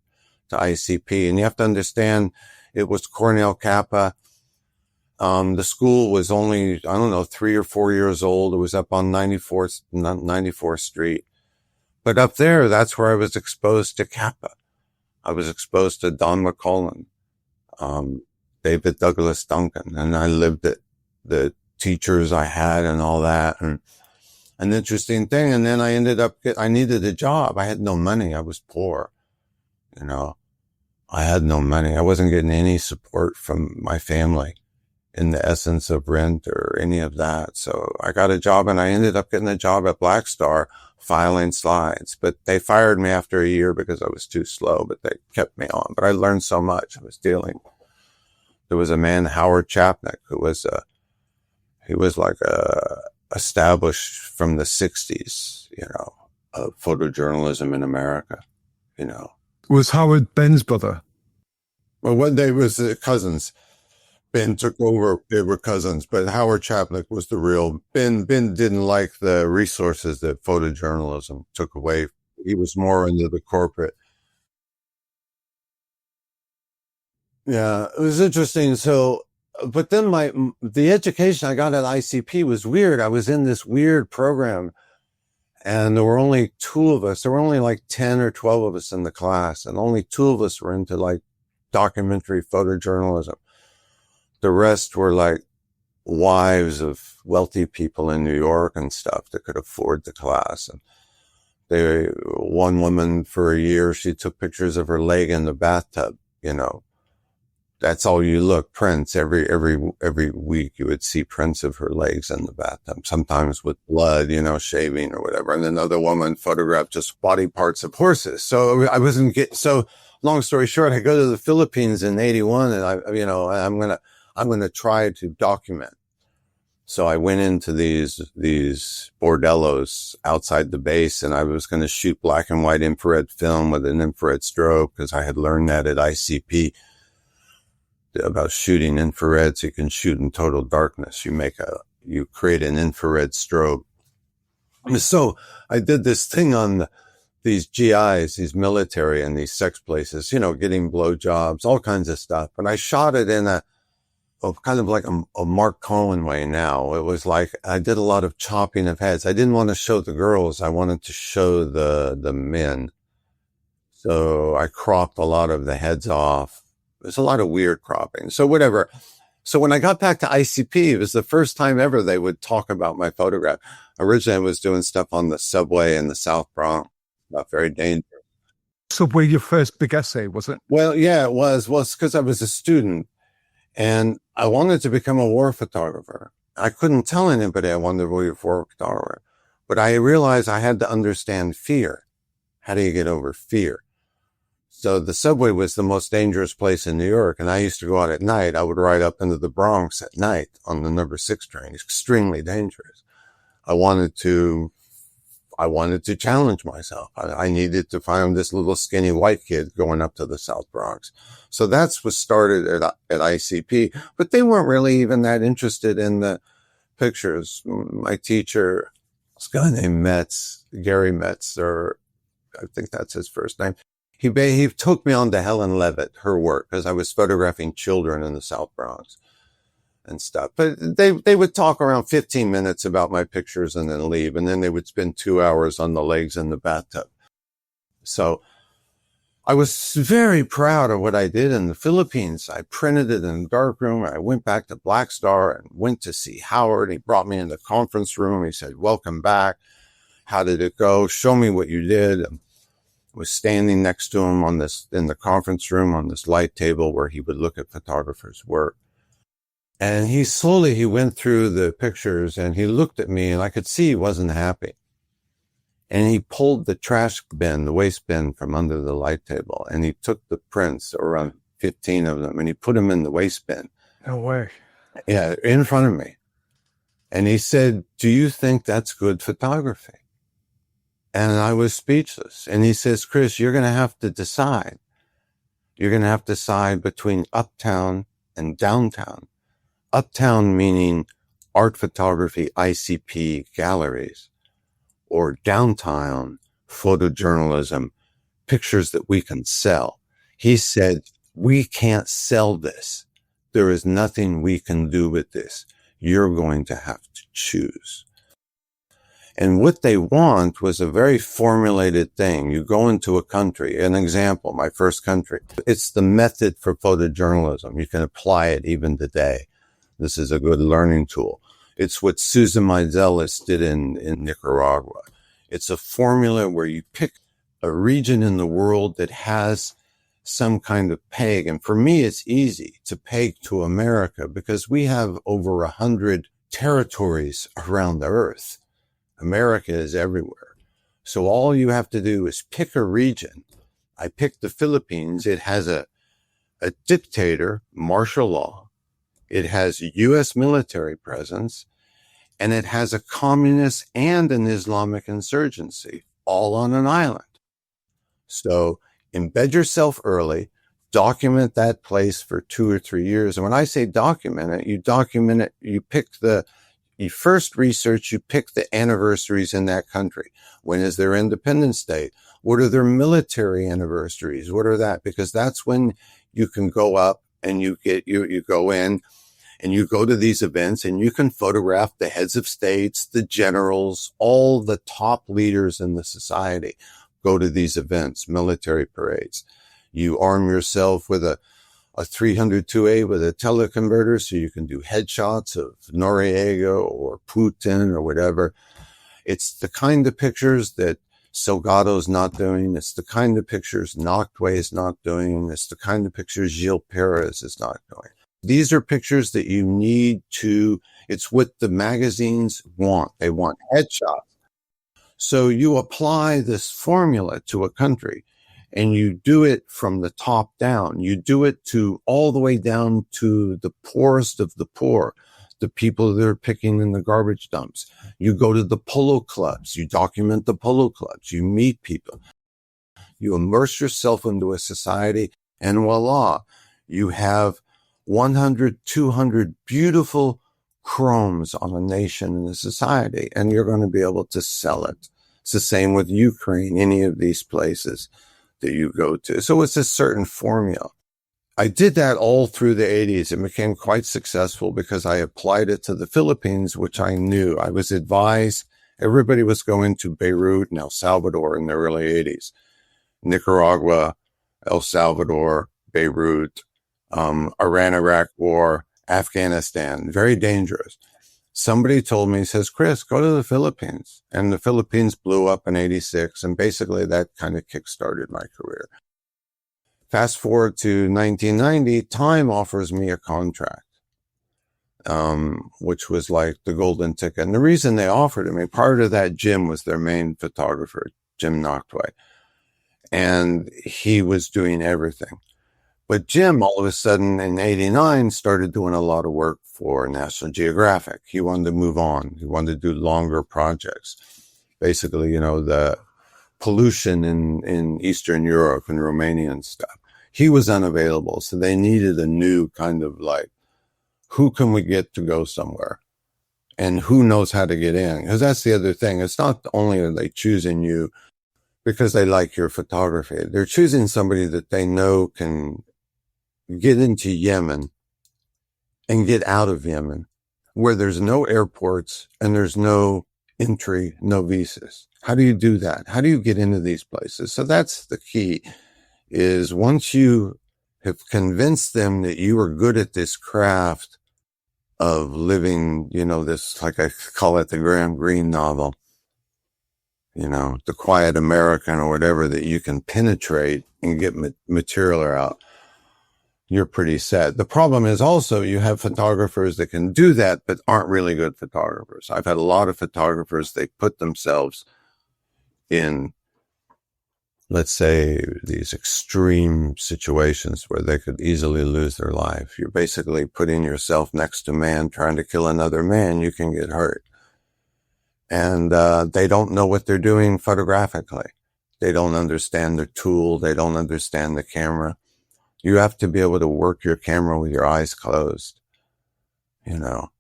to ICP. And you have to understand, it was Cornell Kappa. The school was only, 3 or 4 years old. It was up on 94th Street. But up there, that's where I was exposed to Kappa. I was exposed to Don McCullen, David Douglas Duncan, and I lived at the teachers I had and all that. And an interesting thing. And then I ended up, I needed a job. I had no money. I was poor. I had no money. I wasn't getting any support from my family in the essence of rent or any of that. So I got a job, and I ended up getting a job at Black Star filing slides, but they fired me after a year because I was too slow, but they kept me on. But I learned so much. There was a man, Howard Chapnick, who was established from the 60s, of photojournalism in America, Was Howard Ben's brother? Well, one day was cousins. Ben took over. They were cousins, but Howard Chapnick was the real Ben. Ben didn't like the resources that photojournalism took away. He was more into the corporate. Yeah, it was interesting. So, but then the education I got at ICP was weird. I was in this weird program, and there were only 2 of us. There were only like 10 or 12 of us in the class, and only 2 of us were into like documentary photojournalism. The rest were like wives of wealthy people in New York and stuff that could afford the class. And one woman for a year, she took pictures of her leg in the bathtub, That's all you look, prints. Every week you would see prints of her legs in the bathtub, sometimes with blood, shaving or whatever. And another woman photographed just body parts of horses. So I wasn't so long story short, I go to the Philippines in 81, and I'm going to try to document. So I went into these bordellos outside the base, and I was going to shoot black and white infrared film with an infrared strobe, because I had learned that at ICP about shooting infrared, so you can shoot in total darkness. You create an infrared strobe. So I did this thing on these GIs, these military and these sex places, getting blowjobs, all kinds of stuff. And I shot it in kind of like a Mark Cohen way now. It was like I did a lot of chopping of heads. I didn't want to show the girls. I wanted to show the men. So I cropped a lot of the heads off. There's a lot of weird cropping. So whatever. So when I got back to ICP, it was the first time ever they would talk about my photograph. Originally, I was doing stuff on the subway in the South Bronx. Not very dangerous. Subway, your first big essay, was it? Well, yeah, it was. Well, it's because I was a student. And I wanted to become a war photographer. I couldn't tell anybody I wanted to be a war photographer, but I realized I had to understand fear. How do you get over fear? So the subway was the most dangerous place in New York, and I used to go out at night. I would ride up into the Bronx at night on the number 6 train. It's extremely dangerous. I wanted to challenge myself. I needed to find this little skinny white kid going up to the South Bronx. So that's what started at ICP, but they weren't really even that interested in the pictures. My teacher, this guy named Metz, Gary Metz, or I think that's his first name. He took me on to Helen Levitt, her work, because I was photographing children in the South Bronx and stuff. But they would talk around 15 minutes about my pictures and then leave. And then they would spend 2 hours on the legs in the bathtub. So I was very proud of what I did in the Philippines. I printed it in the darkroom. I went back to Black Star and went to see Howard. He brought me in the conference room. He said, "Welcome back. How did it go? Show me what you did." I was standing next to him in the conference room on this light table where he would look at photographers' work. And he went through the pictures, and he looked at me, and I could see he wasn't happy. And he pulled the trash bin, the waste bin, from under the light table, and he took the prints, around 15 of them, and he put them in the waste bin. No way. Yeah, in front of me. And he said, "Do you think that's good photography?" And I was speechless. And he says, "Chris, you're going to have to decide. you're going to have to decide between uptown and downtown. Uptown meaning art photography, ICP galleries, or downtown photojournalism, pictures that we can sell. He said, we can't sell this. There is nothing we can do with this. You're going to have to choose. And what they want was a very formulated thing. You go into a country, an example, my first country. It's the method for photojournalism. You can apply it even today. This is a good learning tool. It's what Susan Meiselas did in Nicaragua. It's a formula where you pick a region in the world that has some kind of peg. And for me, it's easy to peg to America because we have over 100 territories around the earth. America is everywhere. So all you have to do is pick a region. I picked the Philippines. It has a dictator, martial law. It has U.S. military presence, and it has a communist and an Islamic insurgency, all on an island. So embed yourself early, document that place for 2 or 3 years. And when I say document it, you first research, you pick the anniversaries in that country. When is their Independence Day? What are their military anniversaries? What are that? Because that's when you can go up and you go in and you go to these events and you can photograph the heads of states, the generals, all the top leaders in the society go to these events, military parades. You arm yourself with a 302A with a teleconverter so you can do headshots of Noriega or Putin or whatever. It's the kind of pictures that Salgado's not doing. It's the kind of pictures Noctway is not doing. It's the kind of pictures Gilles Perez is not doing. These are pictures that you need to, it's what the magazines want. They want headshots. So you apply this formula to a country and you do it from the top down. You do it to all the way down to the poorest of the poor, the people that are picking in the garbage dumps. You go to the polo clubs. You document the polo clubs. You meet people. You immerse yourself into a society, and voila, you have 100, 200 beautiful chromes on a nation and a society, and you're going to be able to sell it. It's the same with Ukraine, any of these places that you go to. So it's a certain formula. I did that all through the 80s. It became quite successful because I applied it to the Philippines, which I knew. I was advised. Everybody was going to Beirut and El Salvador in the early 80s. Nicaragua, El Salvador, Beirut, Iran-Iraq war, Afghanistan, very dangerous. Somebody told me, he says, Chris, go to the Philippines. And the Philippines blew up in 86. And basically that kind of kickstarted my career. Fast forward to 1990, Time offers me a contract, which was like the golden ticket. And the reason they offered it, prior to that, Jim was their main photographer, Jim Noctway. And he was doing everything. But Jim, all of a sudden in 89, started doing a lot of work for National Geographic. He wanted to move on. He wanted to do longer projects. Basically, the pollution in Eastern Europe and Romania and stuff. He was unavailable. So they needed a new kind of who can we get to go somewhere? And who knows how to get in? Because that's the other thing. It's not only are they choosing you because they like your photography. They're choosing somebody that they know can get into Yemen and get out of Yemen, where there's no airports and there's no entry, no visas. How do you do that? How do you get into these places? So that's the key, is once you have convinced them that you are good at this craft of living, this, like I call it the Graham Greene novel, the quiet American or whatever, that you can penetrate and get material out, you're pretty set. The problem is also you have photographers that can do that, but aren't really good photographers. I've had a lot of photographers, they put themselves in, let's say, these extreme situations where they could easily lose their life. You're basically putting yourself next to man, trying to kill another man, you can get hurt. And they don't know what they're doing photographically. They don't understand their tool. They don't understand the camera. You have to be able to work your camera with your eyes closed, you know.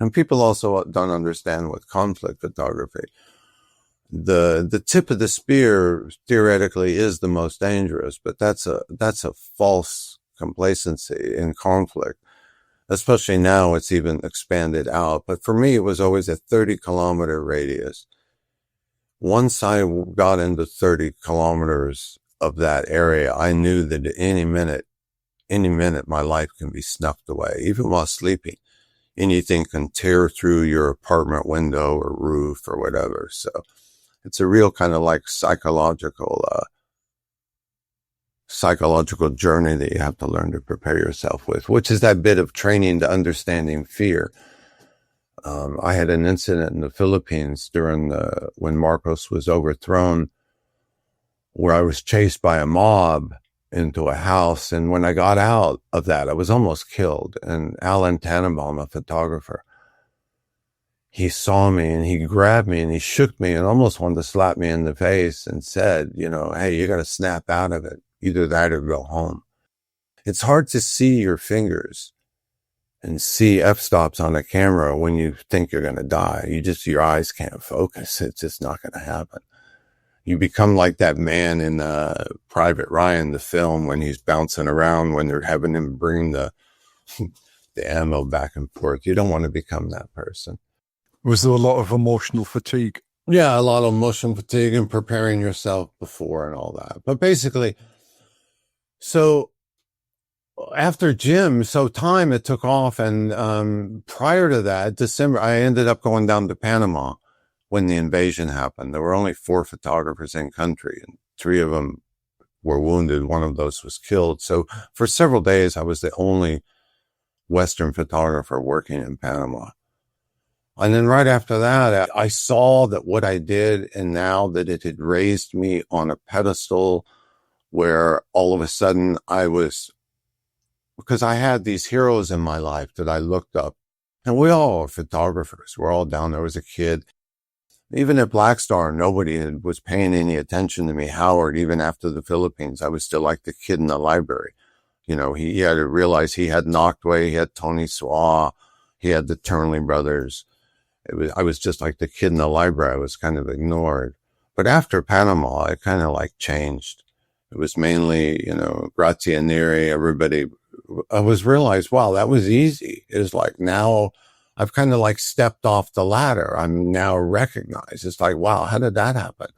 And people also don't understand with conflict photography. The tip of the spear theoretically is the most dangerous, but that's a false complacency in conflict. Especially now it's even expanded out. But for me, it was always a 30-kilometer radius. Once I got into 30 kilometers of that area, I knew that at any minute, my life can be snuffed away, even while sleeping. Anything can tear through your apartment window or roof or whatever. So it's a real kind of like psychological journey that you have to learn to prepare yourself with, which is that bit of training to understanding fear. I had an incident in the Philippines when Marcos was overthrown, where I was chased by a mob into a house. And when I got out of that, I was almost killed. And Alan Tannenbaum, a photographer, he saw me and he grabbed me and he shook me and almost wanted to slap me in the face and said, hey, you got to snap out of it. Either that or go home. It's hard to see your fingers and see f-stops on a camera when you think you're going to die. Your eyes can't focus. It's just not going to happen. You become like that man in Private Ryan, the film, when he's bouncing around, when they're having him bring the ammo back and forth. You don't want to become that person. Was there a lot of emotional fatigue? Yeah, a lot of emotional fatigue and preparing yourself before and all that. But basically, so after gym, time it took off. And prior to that, December, I ended up going down to Panama when the invasion happened. There were only 4 photographers in country and 3 of them were wounded. One of those was killed. So for several days, I was the only Western photographer working in Panama. And then right after that, I saw that what I did, and now that it had raised me on a pedestal where all of a sudden because I had these heroes in my life that I looked up, and we all are photographers. We're all down there as a kid. Even at Black Star, nobody was paying any attention to me. Howard, even after the Philippines, I was still like the kid in the library. He had to realize he had Noctway, he had Tony Swa, he had the Turnley brothers. I was just like the kid in the library. I was kind of ignored. But after Panama, it kind of like changed. It was mainly, Grazie Neri, everybody. I realized, wow, that was easy. It was like now I've kind of like stepped off the ladder. I'm now recognized. It's like, wow, how did that happen?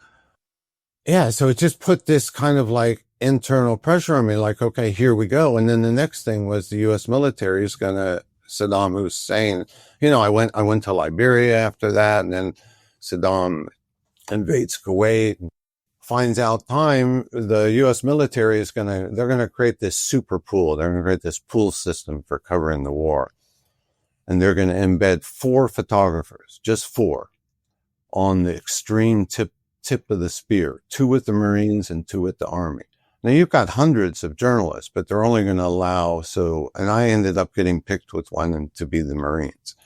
Yeah. So it just put this kind of like internal pressure on me, like, okay, here we go. And then the next thing was the U.S. military is going to, Saddam Hussein, I went to Liberia after that. And then Saddam invades Kuwait, finds out the U.S. military they're going to create this super pool. They're going to create this pool system for covering the war. And they're going to embed 4 photographers, just 4, on the extreme tip of the spear, 2 with the Marines and 2 with the Army. Now you've got hundreds of journalists, but they're only going to allow and I ended up getting picked with one to be the Marines.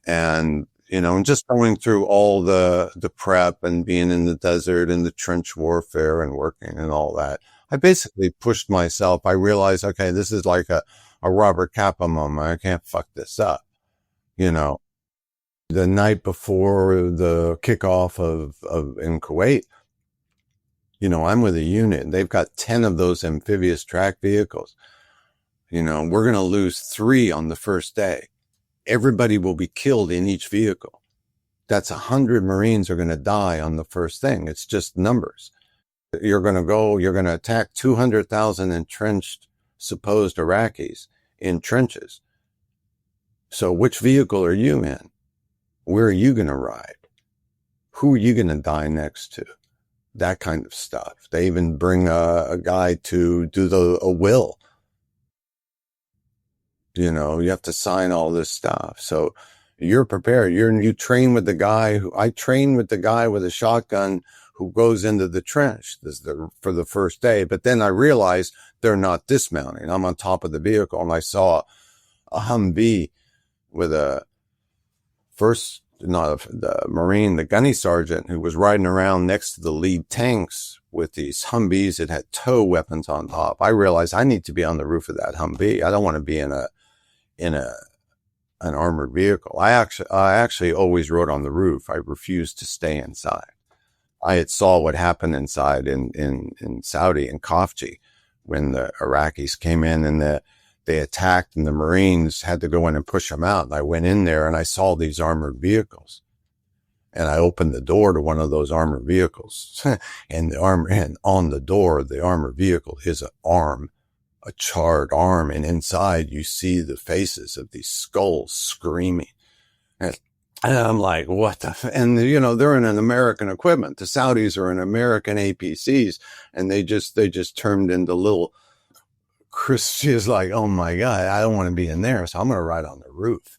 And, and just going through all the prep and being in the desert and the trench warfare and working and all that, I basically pushed myself. I realized, okay, this is like a Robert Capa moment. I can't fuck this up. The night before the kickoff in Kuwait, I'm with a unit. They've got 10 of those amphibious track vehicles. We're going to lose 3 on the first day. Everybody will be killed in each vehicle. That's 100 Marines are going to die on the first thing. It's just numbers. You're going to attack 200,000 entrenched supposed Iraqis in trenches. So which vehicle are you in? Where are you going to ride? Who are you going to die next to? That kind of stuff. They even bring a guy to do a will. You have to sign all this stuff. So you're prepared. You train with the guy I train with the guy with a shotgun who goes into the trench for the first day. But then I realized they're not dismounting. I'm on top of the vehicle and I saw a Humvee with a first the Marine, the gunny sergeant who was riding around next to the lead tanks with these Humvees that had tow weapons on top. I realized I need to be on the roof of that Humvee. I don't want to be in an armored vehicle. I actually always rode on the roof. I refused to stay inside. I had saw what happened inside in Saudi and Khafji when the Iraqis came in and they attacked and the Marines had to go in and push them out. And I went in there and I saw these armored vehicles and I opened the door to one of those armored vehicles and on the door of the armored vehicle is an arm, a charred arm. And inside you see the faces of these skulls screaming. And I'm like, what the, and they're in an American equipment. The Saudis are in American APCs and they just turned into little, Chris is like, oh my God, I don't want to be in there. So I'm going to ride on the roof.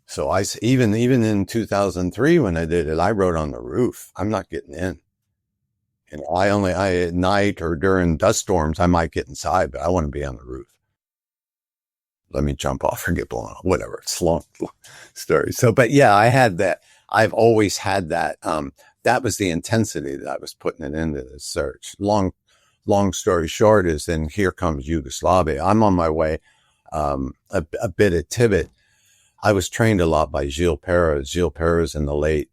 So even in 2003, when I did it, I rode on the roof. I'm not getting in. And I at night or during dust storms, I might get inside, but I want to be on the roof. Let me jump off or get blown up, whatever. It's a long story. So, but yeah, I had that. I've always had that. That was the intensity that I was putting it into the search. Long story short is then here comes Yugoslavia. I'm on my way, a bit at Tibet. I was trained a lot by Gilles Perez. Gilles Perez in the late,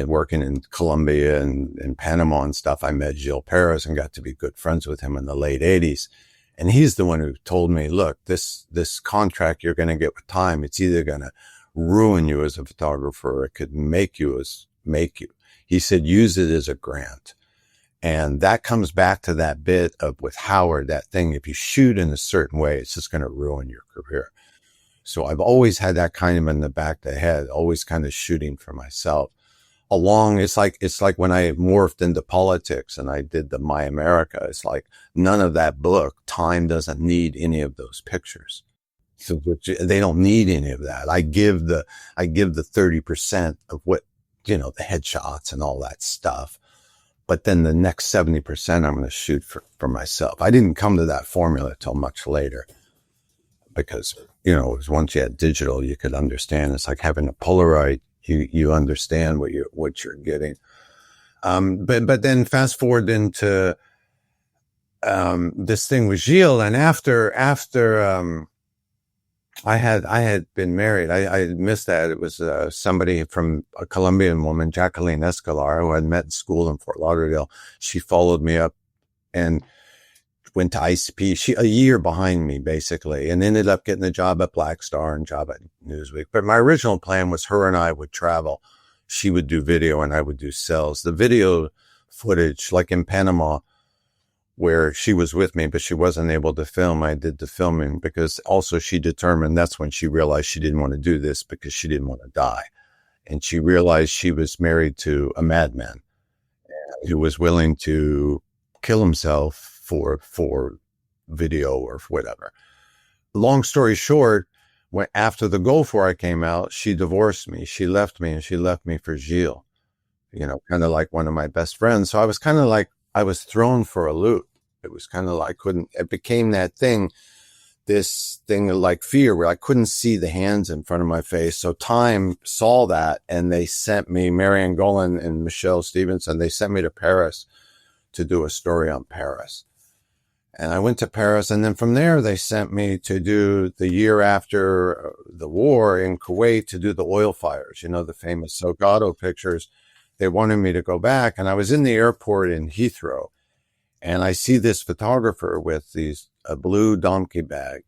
working in Colombia and in Panama and stuff. I met Gilles Perez and got to be good friends with him in the late 80s. And he's the one who told me, look, this contract you're going to get with time, it's either going to ruin you as a photographer or it could make you. He said, use it as a grant. And that comes back to that bit of with Howard, that thing, if you shoot in a certain way, it's just going to ruin your career. So I've always had that kind of in the back of the head, always kind of shooting for myself. It's like when I morphed into politics and I did the My America, it's like none of that book, Time doesn't need any of those pictures. So they don't need any of that. I give the 30% of what, the headshots and all that stuff. But then the next 70% I'm going to shoot for myself. I didn't come to that formula till much later because, it was once you had digital, you could understand. It's like having a Polaroid. You understand what you're getting. But then fast forward into, this thing with Gilles. And after, I had been married. I missed that. It was, somebody from a Colombian woman, Jacqueline Escalar, who I'd met in school in Fort Lauderdale. She followed me up and went to ICP. She a year behind me, basically, and ended up getting a job at Black Star and job at Newsweek. But my original plan was her and I would travel. She would do video and I would do stills. The video footage, like in Panama, where she was with me, but she wasn't able to film. I did the filming because also she determined that's when she realized she didn't want to do this because she didn't want to die. And she realized she was married to a madman who was willing to kill himself for video or whatever. Long story short, after the Gulf War came out, she divorced me. She left me and she left me for Gilles, kind of like one of my best friends. So I was kind of like, I was thrown for a loop. It was kind of like, it became that thing, this thing like fear where I couldn't see the hands in front of my face. So Time saw that and they sent me, Marianne Golan and Michelle Stevenson, they sent me to Paris to do a story on Paris. And I went to Paris, and then from there, they sent me to do the year after the war in Kuwait to do the oil fires, the famous Salgado pictures. They wanted me to go back, and I was in the airport in Heathrow, and I see this photographer with a blue donkey bag,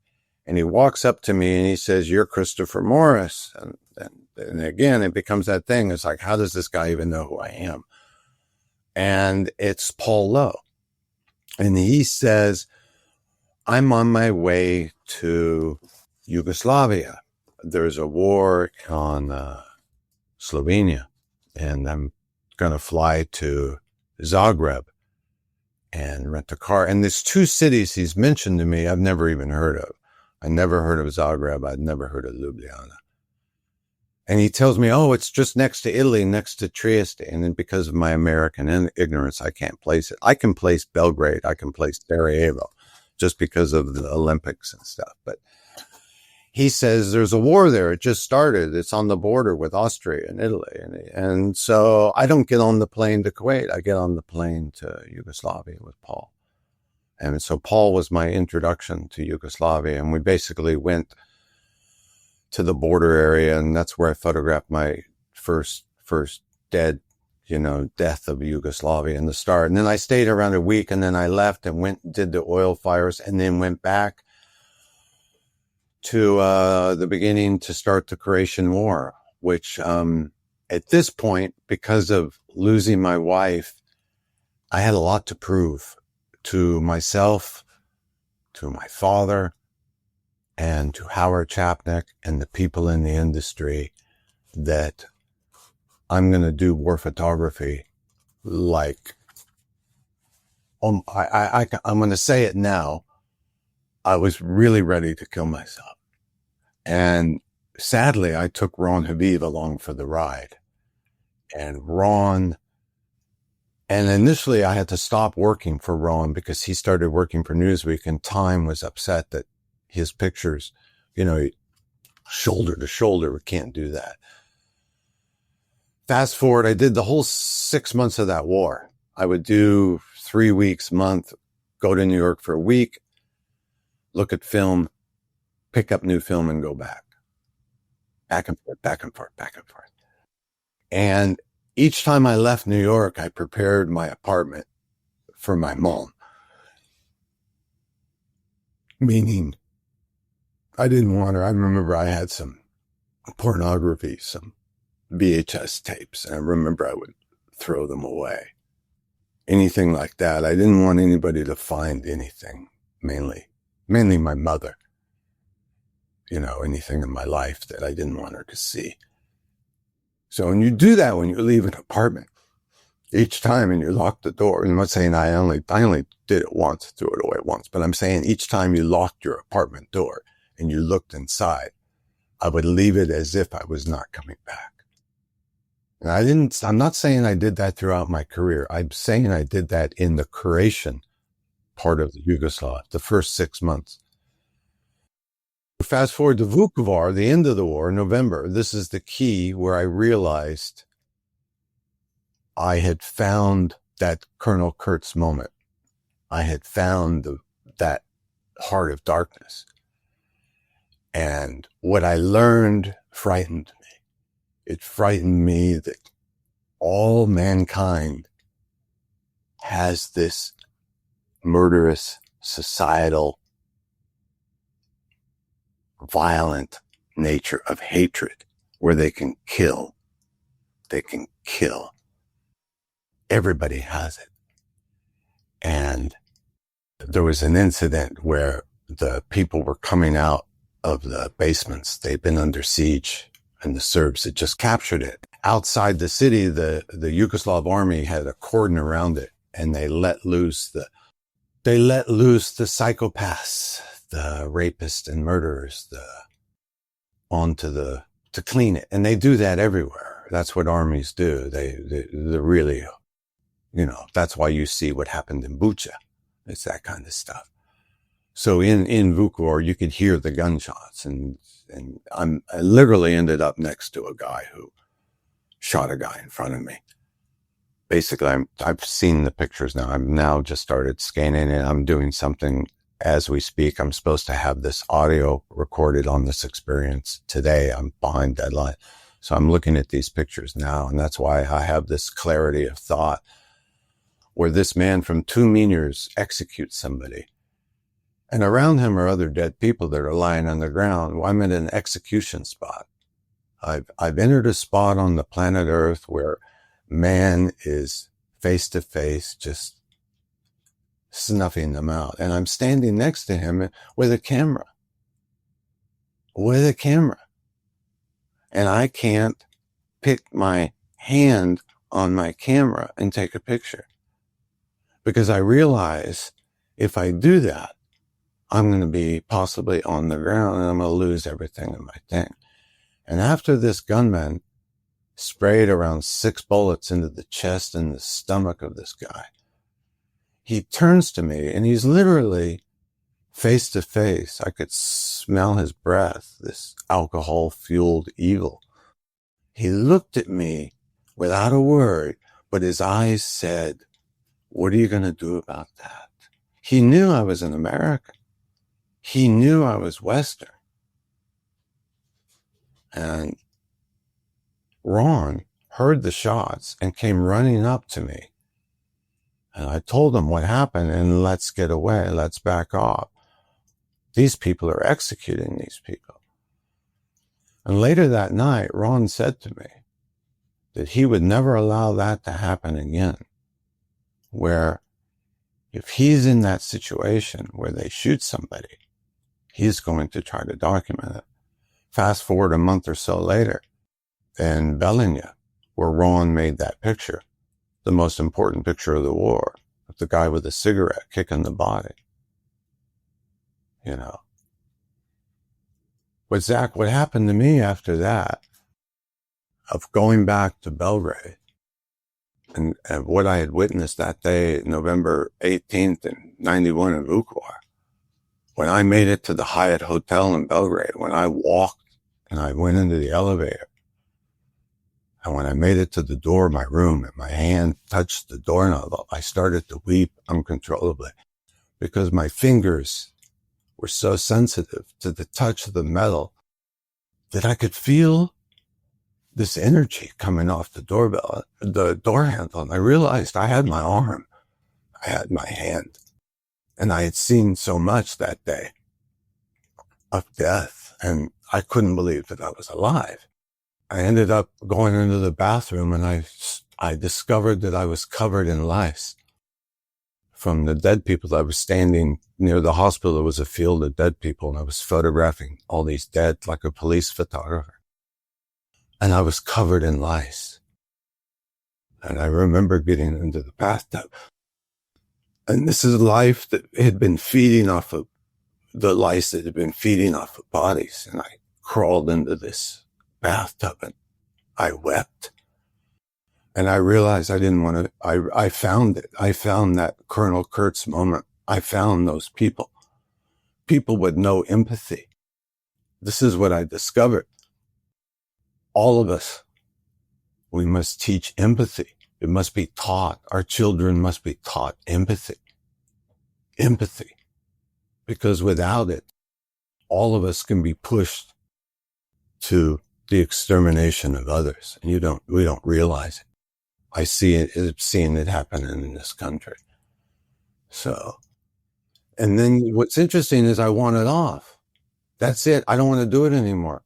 and he walks up to me and he says, "You're Christopher Morris." And again, it becomes that thing. It's like, how does this guy even know who I am? And it's Paul Lowe. And he says, I'm on my way to Yugoslavia. There's a war on Slovenia, and I'm going to fly to Zagreb and rent a car. And there's two cities he's mentioned to me I've never even heard of. I never heard of Zagreb. I'd never heard of Ljubljana. And he tells me, oh, it's just next to Italy, next to Trieste. And then because of my American ignorance, I can't place it. I can place Belgrade. I can place Sarajevo just because of the Olympics and stuff. But he says there's a war there. It just started. It's on the border with Austria and Italy. And so I don't get on the plane to Kuwait. I get on the plane to Yugoslavia with Paul. And so Paul was my introduction to Yugoslavia. And we basically went to the border area, and that's where I photographed my first death of Yugoslavia in the start. And then I stayed around a week, and then I left and went and did the oil fires, and then went back to the beginning to start the Croatian War, which at this point, because of losing my wife, I had a lot to prove to myself, to my father, and to Howard Chapnick and the people in the industry that I'm going to do war photography like, I'm going to say it now. I was really ready to kill myself. And sadly, I took Ron Habib along for the ride. And initially I had to stop working for Ron because he started working for Newsweek, and Time was upset that his pictures, shoulder to shoulder, we can't do that. Fast forward, I did the whole 6 months of that war. I would do 3 weeks, month, go to New York for a week, look at film, pick up new film, and go back. Back and forth, back and forth, back and forth. And each time I left New York, I prepared my apartment for my mom. Meaning, I didn't want her. I remember I had some pornography, some VHS tapes, and I remember I would throw them away. Anything like that. I didn't want anybody to find anything, mainly my mother. Anything in my life that I didn't want her to see. So when you do that, when you leave an apartment, each time, and you lock the door, and I'm not saying I only did it once, threw it away once, but I'm saying each time you locked your apartment door and you looked inside, I would leave it as if I was not coming back. And I'm not saying I did that throughout my career. I'm saying I did that in the Croatian part of the Yugoslavia, the first 6 months. Fast forward to Vukovar, the end of the war, November. This is the key where I realized I had found that Colonel Kurtz moment. I had found that heart of darkness. And what I learned frightened me. It frightened me that all mankind has this murderous, societal, violent nature of hatred where they can kill. Everybody has it. And there was an incident where the people were coming out of the basements. They'd been under siege, and the Serbs had just captured it. Outside the city, the Yugoslav army had a cordon around it, and they let loose the psychopaths, the rapists and murderers, to clean it. And they do that everywhere. That's what armies do. They really, that's why you see what happened in Bucha. It's that kind of stuff. So in Vukovar, you could hear the gunshots, and I literally ended up next to a guy who shot a guy in front of me. Basically, I've seen the pictures now. I've now just started scanning it. I'm doing something as we speak. I'm supposed to have this audio recorded on this experience today. I'm behind deadline. So I'm looking at these pictures now, and that's why I have this clarity of thought where this man from 2 meters executes somebody. And around him are other dead people that are lying on the ground. Well, I'm at an execution spot. I've entered a spot on the planet Earth where man is face to face, just snuffing them out. And I'm standing next to him with a camera. And I can't pick my hand on my camera and take a picture. Because I realize if I do that, I'm going to be possibly on the ground, and I'm going to lose everything in my thing. And after this gunman sprayed around 6 bullets into the chest and the stomach of this guy, he turns to me, and he's literally face to face. I could smell his breath, this alcohol-fueled evil. He looked at me without a word, but his eyes said, "What are you going to do about that?" He knew I was an American. He knew I was Western. And Ron heard the shots and came running up to me. And I told him what happened, and let's get away. Let's back off. These people are executing these people. And later that night, Ron said to me that he would never allow that to happen again, where if he's in that situation where they shoot somebody, he's going to try to document it. Fast forward a month or so later, in Bellinia, where Ron made that picture, the most important picture of the war, of the guy with a cigarette kicking the body. You know. But Zach, what happened to me after that, of going back to Belgrade, and what I had witnessed that day, November 18th in 91 in Vukovar, when I made it to the Hyatt Hotel in Belgrade, when I walked and I went into the elevator, and when I made it to the door of my room and my hand touched the doorknob, I started to weep uncontrollably because my fingers were so sensitive to the touch of the metal that I could feel this energy coming off the door handle. And I realized I had my arm, I had my hand, and I had seen so much that day of death, and I couldn't believe that I was alive. I ended up going into the bathroom, and I discovered that I was covered in lice from the dead people. I was standing near the hospital. There was a field of dead people, and I was photographing all these dead like a police photographer. And I was covered in lice. And I remember getting into the bathtub. And this is life that had been feeding off of the lice that had been feeding off of bodies. And I crawled into this bathtub and I wept. And I realized I didn't want to, I found it. I found that Colonel Kurtz moment. I found those people with no empathy. This is what I discovered. All of us, we must teach empathy. It must be taught. Our children must be taught empathy. Empathy. Because without it, all of us can be pushed to the extermination of others. And we don't realize it. I've seen it happening in this country. So, and then what's interesting is I want it off. That's it. I don't want to do it anymore.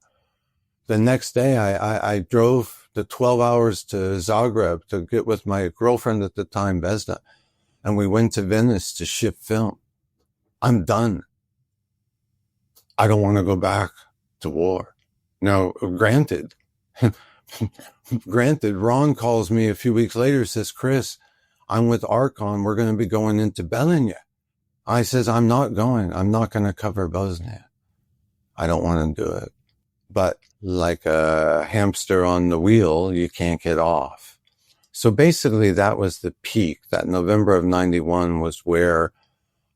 The next day, I drove the 12 hours to Zagreb to get with my girlfriend at the time, Vesna, and we went to Venice to ship film. I'm done. I don't want to go back to war. Now, granted, Ron calls me a few weeks later, says, "Chris, I'm with Archon. We're going to be going into Bellinia." I says, "I'm not going. I'm not going to cover Bosnia. I don't want to do it." But like a hamster on the wheel, you can't get off. So basically that was the peak. That November of 91 was where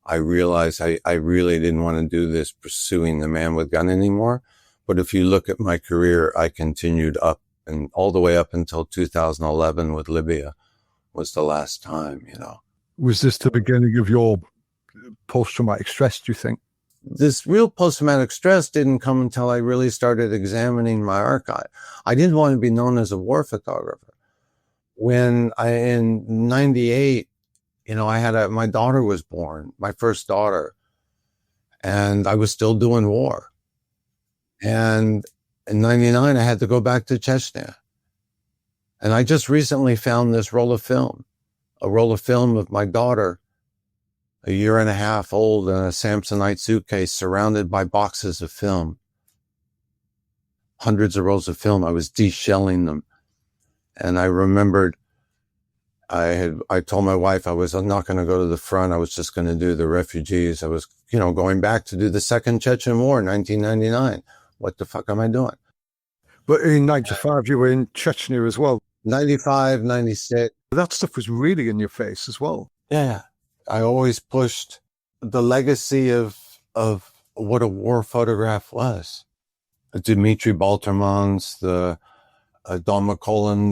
I realized I really didn't want to do this pursuing the man with gun anymore. But if you look at my career, I continued up and all the way up until 2011 with Libya was the last time, you know. Was this the beginning of your post-traumatic stress, do you think? This real post-traumatic stress didn't come until I really started examining my archive. I didn't want to be known as a war photographer. In 98, you know, my daughter was born, my first daughter, and I was still doing war. And in 99, I had to go back to Chechnya. And I just recently found this roll of film, a roll of film of my daughter, a year and a half old, in a Samsonite suitcase surrounded by boxes of film. Hundreds of rolls of film. I was de-shelling them. And I remembered I told my wife I'm not going to go to the front. I was just going to do the refugees. I was, going back to do the Second Chechen War, 1999. What the fuck am I doing? But in 95, you were in Chechnya as well. 95, 96. That stuff was really in your face as well. Yeah. I always pushed the legacy of of what a war photograph was. Dmitri Balterman's, the Don McCullen,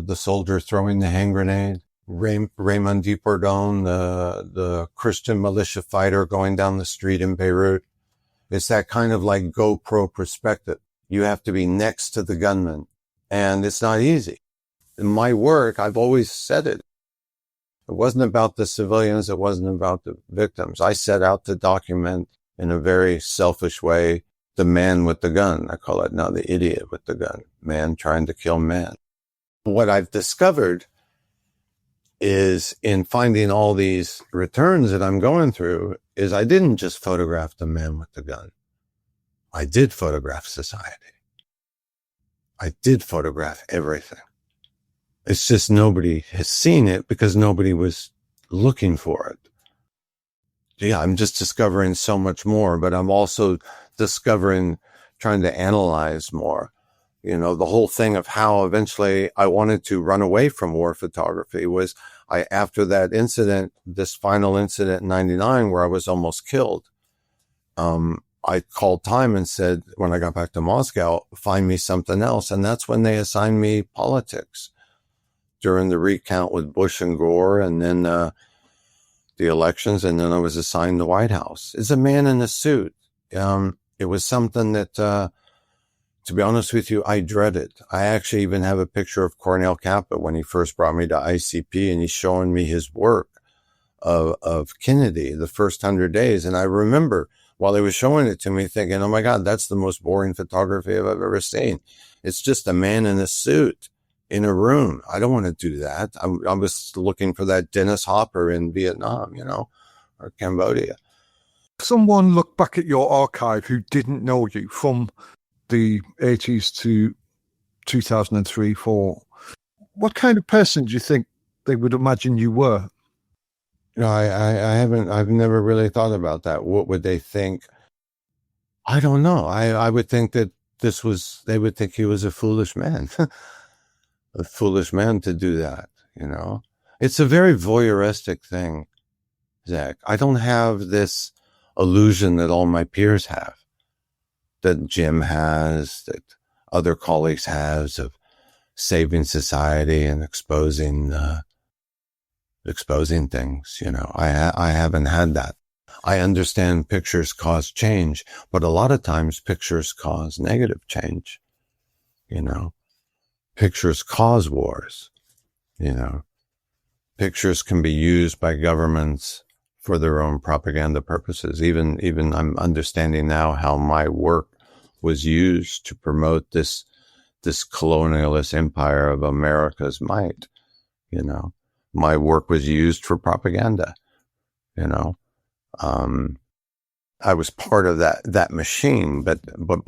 the soldier throwing the hand grenade, Raymond Dupordon, the Christian militia fighter going down the street in Beirut. It's that kind of like GoPro perspective. You have to be next to the gunman, and it's not easy. In my work, I've always said it. It wasn't about the civilians. It wasn't about the victims. I set out to document in a very selfish way the man with the gun. I call it now the idiot with the gun. Man trying to kill man. What I've discovered is in finding all these returns that I'm going through is I didn't just photograph the man with the gun. I did photograph society. I did photograph everything. It's just nobody has seen it because nobody was looking for it. Yeah, I'm just discovering so much more, but I'm also discovering, trying to analyze more. You know, the whole thing of how eventually I wanted to run away from war photography was after that incident, this final incident in 99 where I was almost killed. I called Time and said, when I got back to Moscow, find me something else. And that's when they assigned me politics during the recount with Bush and Gore, and then the elections. And then I was assigned the White House. It's a man in a suit. It was something that, to be honest with you, I dreaded. I actually even have a picture of Cornel Kappa when he first brought me to ICP, and he's showing me his work of Kennedy, the first 100 days. And I remember while he was showing it to me thinking, oh my God, that's the most boring photography I've ever seen. It's just a man in a suit in a room. I don't want to do that. I was looking for that Dennis Hopper in Vietnam, or Cambodia. Someone looked back at your archive who didn't know you from the 80s to 2003, 4. What kind of person do you think they would imagine you were? I've never really thought about that. What would they think? I don't know. I would think that they would think he was a foolish man, a foolish man to do that. It's a very voyeuristic thing, Zach. I don't have this illusion that all my peers have, that Jim has, that other colleagues have, of saving society and exposing things. I haven't had that. I understand pictures cause change, but a lot of times pictures cause negative change. Pictures cause wars. Pictures can be used by governments for their own propaganda purposes. Even I'm understanding now how my work was used to promote this colonialist empire of America's might. My work was used for propaganda. I was part of that machine, but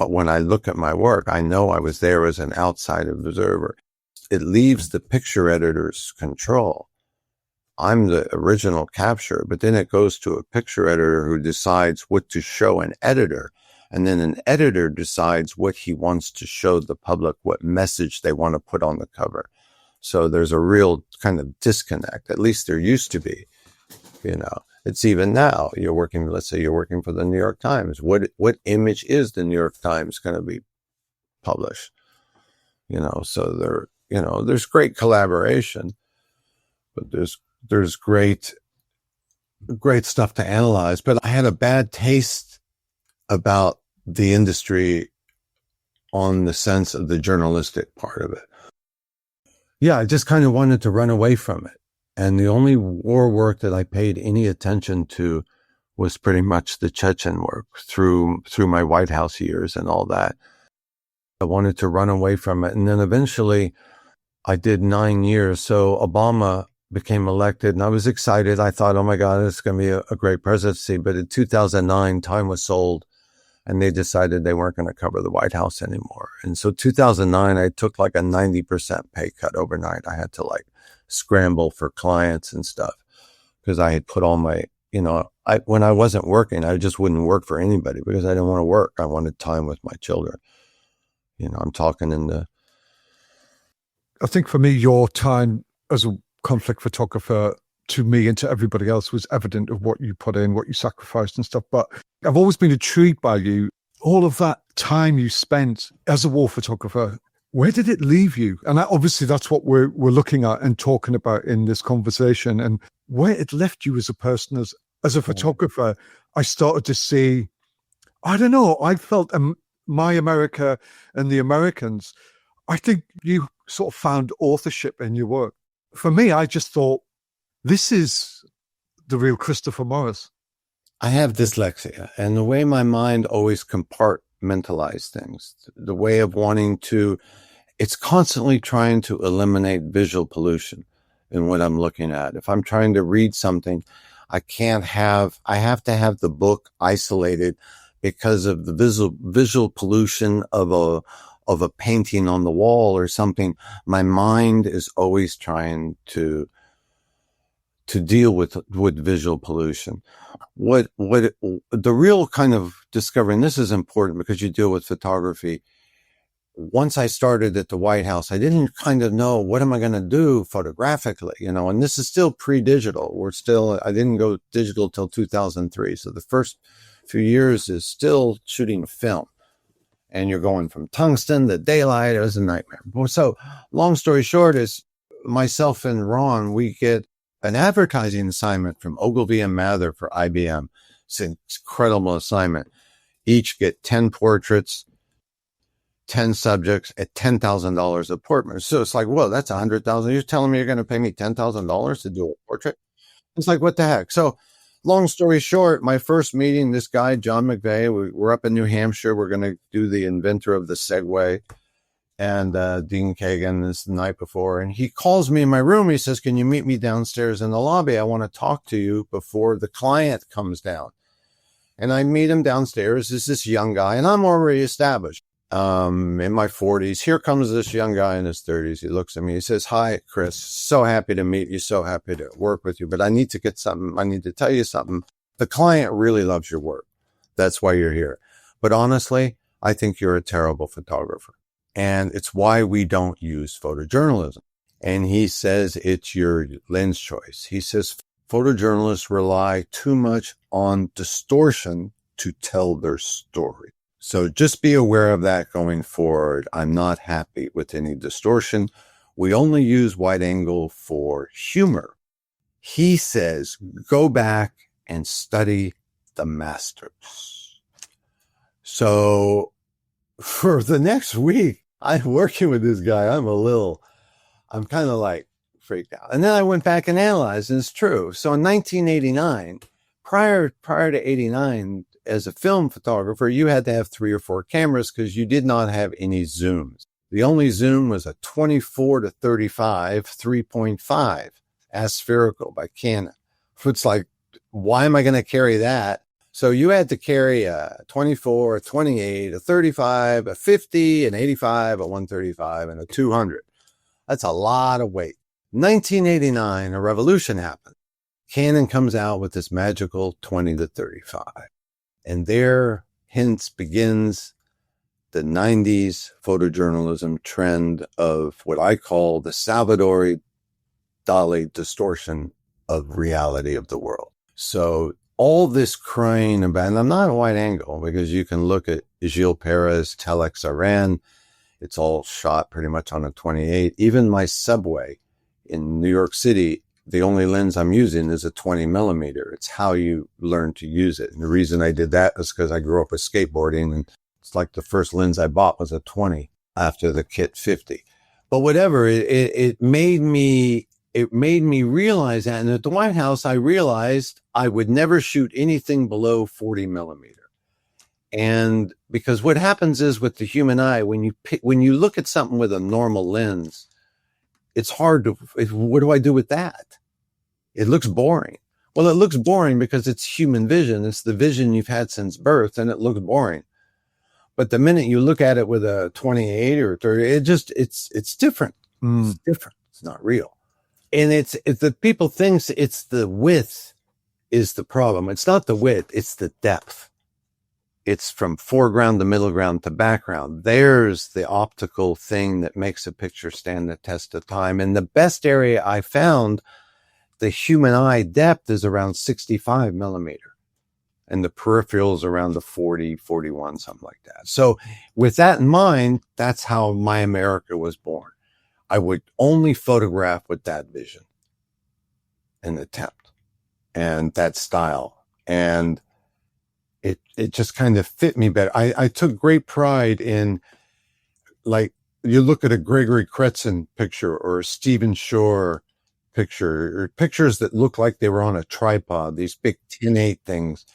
when I look at my work, I know I was there as an outside observer. It leaves the picture editor's control. I'm the original capture, but then it goes to a picture editor who decides what to show an editor. And then an editor decides what he wants to show the public, what message they want to put on the cover. So there's a real kind of disconnect. At least there used to be, It's even now. Let's say you're working for the New York Times. What image is the New York Times going to be published? So there's great collaboration, but there's great stuff to analyze. But I had a bad taste about the industry on the sense of the journalistic part of it. Yeah, I just kind of wanted to run away from it. And the only war work that I paid any attention to was pretty much the Chechen work through my White House years and all that. I wanted to run away from it. And then eventually I did 9 years. So Obama became elected and I was excited. I thought, oh my God, it's going to be a great presidency. But in 2009, Time was sold and they decided they weren't going to cover the White House anymore. And so 2009, I took like a 90% pay cut overnight. I had to scramble for clients and stuff because I had put all my, when I wasn't working, I just wouldn't work for anybody because I didn't want to work. I wanted time with my children. I'm talking I think for me, your time as a conflict photographer, to me and to everybody else, was evident of what you put in, what you sacrificed and stuff. But I've always been intrigued by you. All of that time you spent as a war photographer, where did it leave you? And obviously that's what we're looking at and talking about in this conversation, and where it left you as a person, as a photographer. I started to see, I don't know, I felt my America and the Americans, I think you sort of found authorship in your work. For me, I just thought, this is the real Christopher Morris. I have dyslexia, and the way my mind always compartmentalize things, the way of wanting to, it's constantly trying to eliminate visual pollution in what I'm looking at. If I'm trying to read something, I have to have the book isolated because of the visual pollution of a painting on the wall or something. My mind is always trying to deal with visual pollution. What the real kind of discovery, and this is important because you deal with photography. Once I started at the White House, I didn't kind of know, what am I going to do photographically, and this is still pre-digital. I didn't go digital till 2003. So the first few years is still shooting film, and you're going from tungsten to daylight. It was a nightmare. So long story short is, myself and Ron, we get an advertising assignment from Ogilvy and Mather for IBM. It's an incredible assignment. Each get 10 portraits, 10 subjects at $10,000 a portrait. So it's like, whoa, that's $100,000. You're telling me you're going to pay me $10,000 to do a portrait? It's like, what the heck? So long story short, my first meeting, this guy, John McVeigh, we're up in New Hampshire. We're going to do the inventor of the Segway. And Dean Kagan is the night before. And he calls me in my room. He says, can you meet me downstairs in the lobby? I want to talk to you before the client comes down. And I meet him downstairs. There's this young guy, and I'm already established in my 40s. Here comes this young guy in his 30s. He looks at me. He says, hi, Chris. So happy to meet you. So happy to work with you. But I need to get something. I need to tell you something. The client really loves your work. That's why you're here. But honestly, I think you're a terrible photographer. And it's why we don't use photojournalism. And he says it's your lens choice. He says photojournalists rely too much on distortion to tell their story. So just be aware of that going forward. I'm not happy with any distortion. We only use wide angle for humor. He says, go back and study the masters. So for the next week, I'm working with this guy. I'm kind of like freaked out. And then I went back and analyzed, and it's true. So in 1989, prior to 89, as a film photographer, you had to have 3 or 4 cameras because you did not have any zooms. The only zoom was a 24 to 35, 3.5 aspherical by Canon. It's like, why am I going to carry that? So you had to carry a 24, a 28, a 35, a 50, an 85, a 135, and a 200. That's a lot of weight. 1989, a revolution happened. Canon comes out with this magical 20 to 35. And there, hence, begins the 90s photojournalism trend of what I call the Salvador Dali distortion of reality of the world. So all this crying about, and I'm not a wide angle because you can look at Gilles Perez, Telex Iran. It's all shot pretty much on a 28. Even my Subway in New York City, the only lens I'm using is a 20 millimeter. It's how you learn to use it. And the reason I did that is because I grew up with skateboarding, and it's like the first lens I bought was a 20 after the Kit 50. But whatever, it made me realize that. And at the White House, I realized I would never shoot anything below 40 millimeter. And because what happens is with the human eye, when you look at something with a normal lens, it's hard to, what do I do with that? It looks boring. Well, it looks boring because it's human vision. It's the vision you've had since birth, and it looks boring. But the minute you look at it with a 28 or 30, it's different. It's different. It's not real. And it's the people thinks it's the width is the problem. It's not the width. It's the depth. It's from foreground to middle ground to background. There's the optical thing that makes a picture stand the test of time. And the best area I found, the human eye depth is around 65 millimeter. and the peripherals around the 40, 41, something like that. So with that in mind, that's how My America was born. I would only photograph with that vision and attempt and that style. And it just kind of fit me better. I took great pride in, like, you look at a Gregory Kretzen picture or a Stephen Shore picture, or pictures that look like they were on a tripod, these big 10-8 things.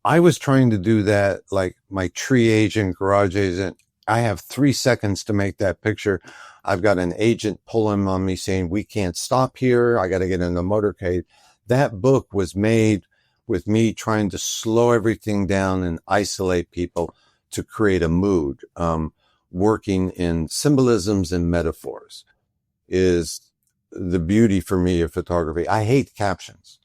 I was trying to do that, like my tree agent, garage agent. I have 3 seconds to make that picture. I've got an agent pulling on me saying, we can't stop here. I got to get in the motorcade. That book was made with me trying to slow everything down and isolate people to create a mood. Working in symbolisms and metaphors is the beauty for me of photography. I hate captions.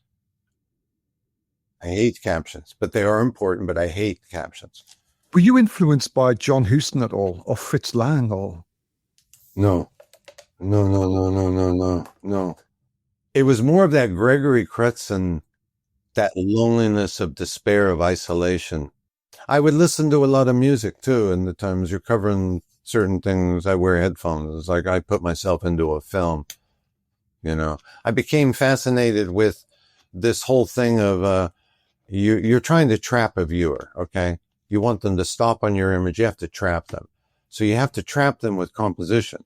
But they are important, but I hate captions. Were you influenced by John Huston at all, or Fritz Lang, or? No. It was more of that Gregory Kretzen, that loneliness of despair, of isolation. I would listen to a lot of music too. And the times you're covering certain things, I wear headphones. It's like I put myself into a film, I became fascinated with this whole thing of, you're trying to trap a viewer. Okay. You want them to stop on your image. You have to trap them. So you have to trap them with composition.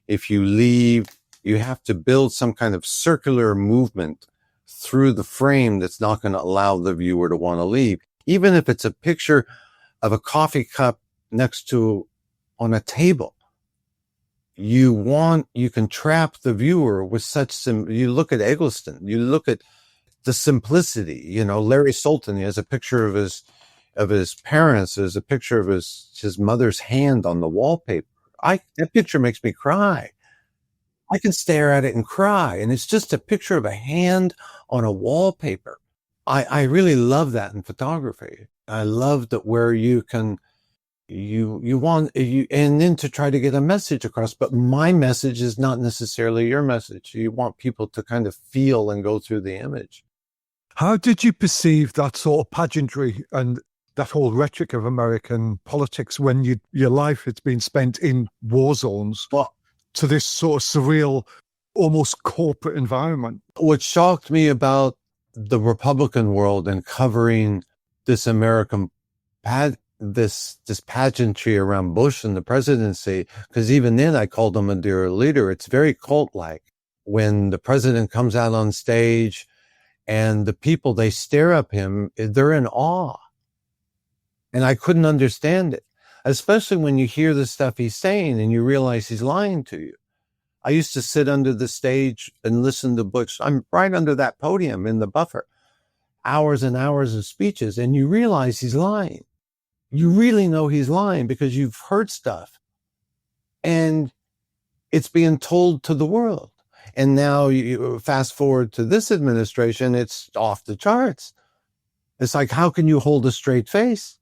If you leave, you have to build some kind of circular movement through the frame that's not going to allow the viewer to want to leave. Even if it's a picture of a coffee cup next to on a table, you can trap the viewer with you look at Eggleston, you look at the simplicity, Larry Sultan, he has a picture of his parents, there's a picture of his mother's hand on the wallpaper. That picture makes me cry. I can stare at it and cry. And it's just a picture of a hand on a wallpaper. I really love that in photography. I love that where you can, and then to try to get a message across, but my message is not necessarily your message. You want people to kind of feel and go through the image. How did you perceive that sort of pageantry and that whole rhetoric of American politics when your life had been spent in war zones, to this sort of surreal, almost corporate environment? What shocked me about the Republican world and covering this American this pageantry around Bush and the presidency, because even then I called him a dear leader. It's very cult-like when the president comes out on stage and the people, they stare at him, they're in awe. And I couldn't understand it, especially when you hear the stuff he's saying and you realize he's lying to you. I used to sit under the stage and listen to Bush. I'm right under that podium in the buffer, hours and hours of speeches, and you realize he's lying. You really know he's lying because you've heard stuff and it's being told to the world. And now you fast forward to this administration, it's off the charts. It's like, how can you hold a straight face?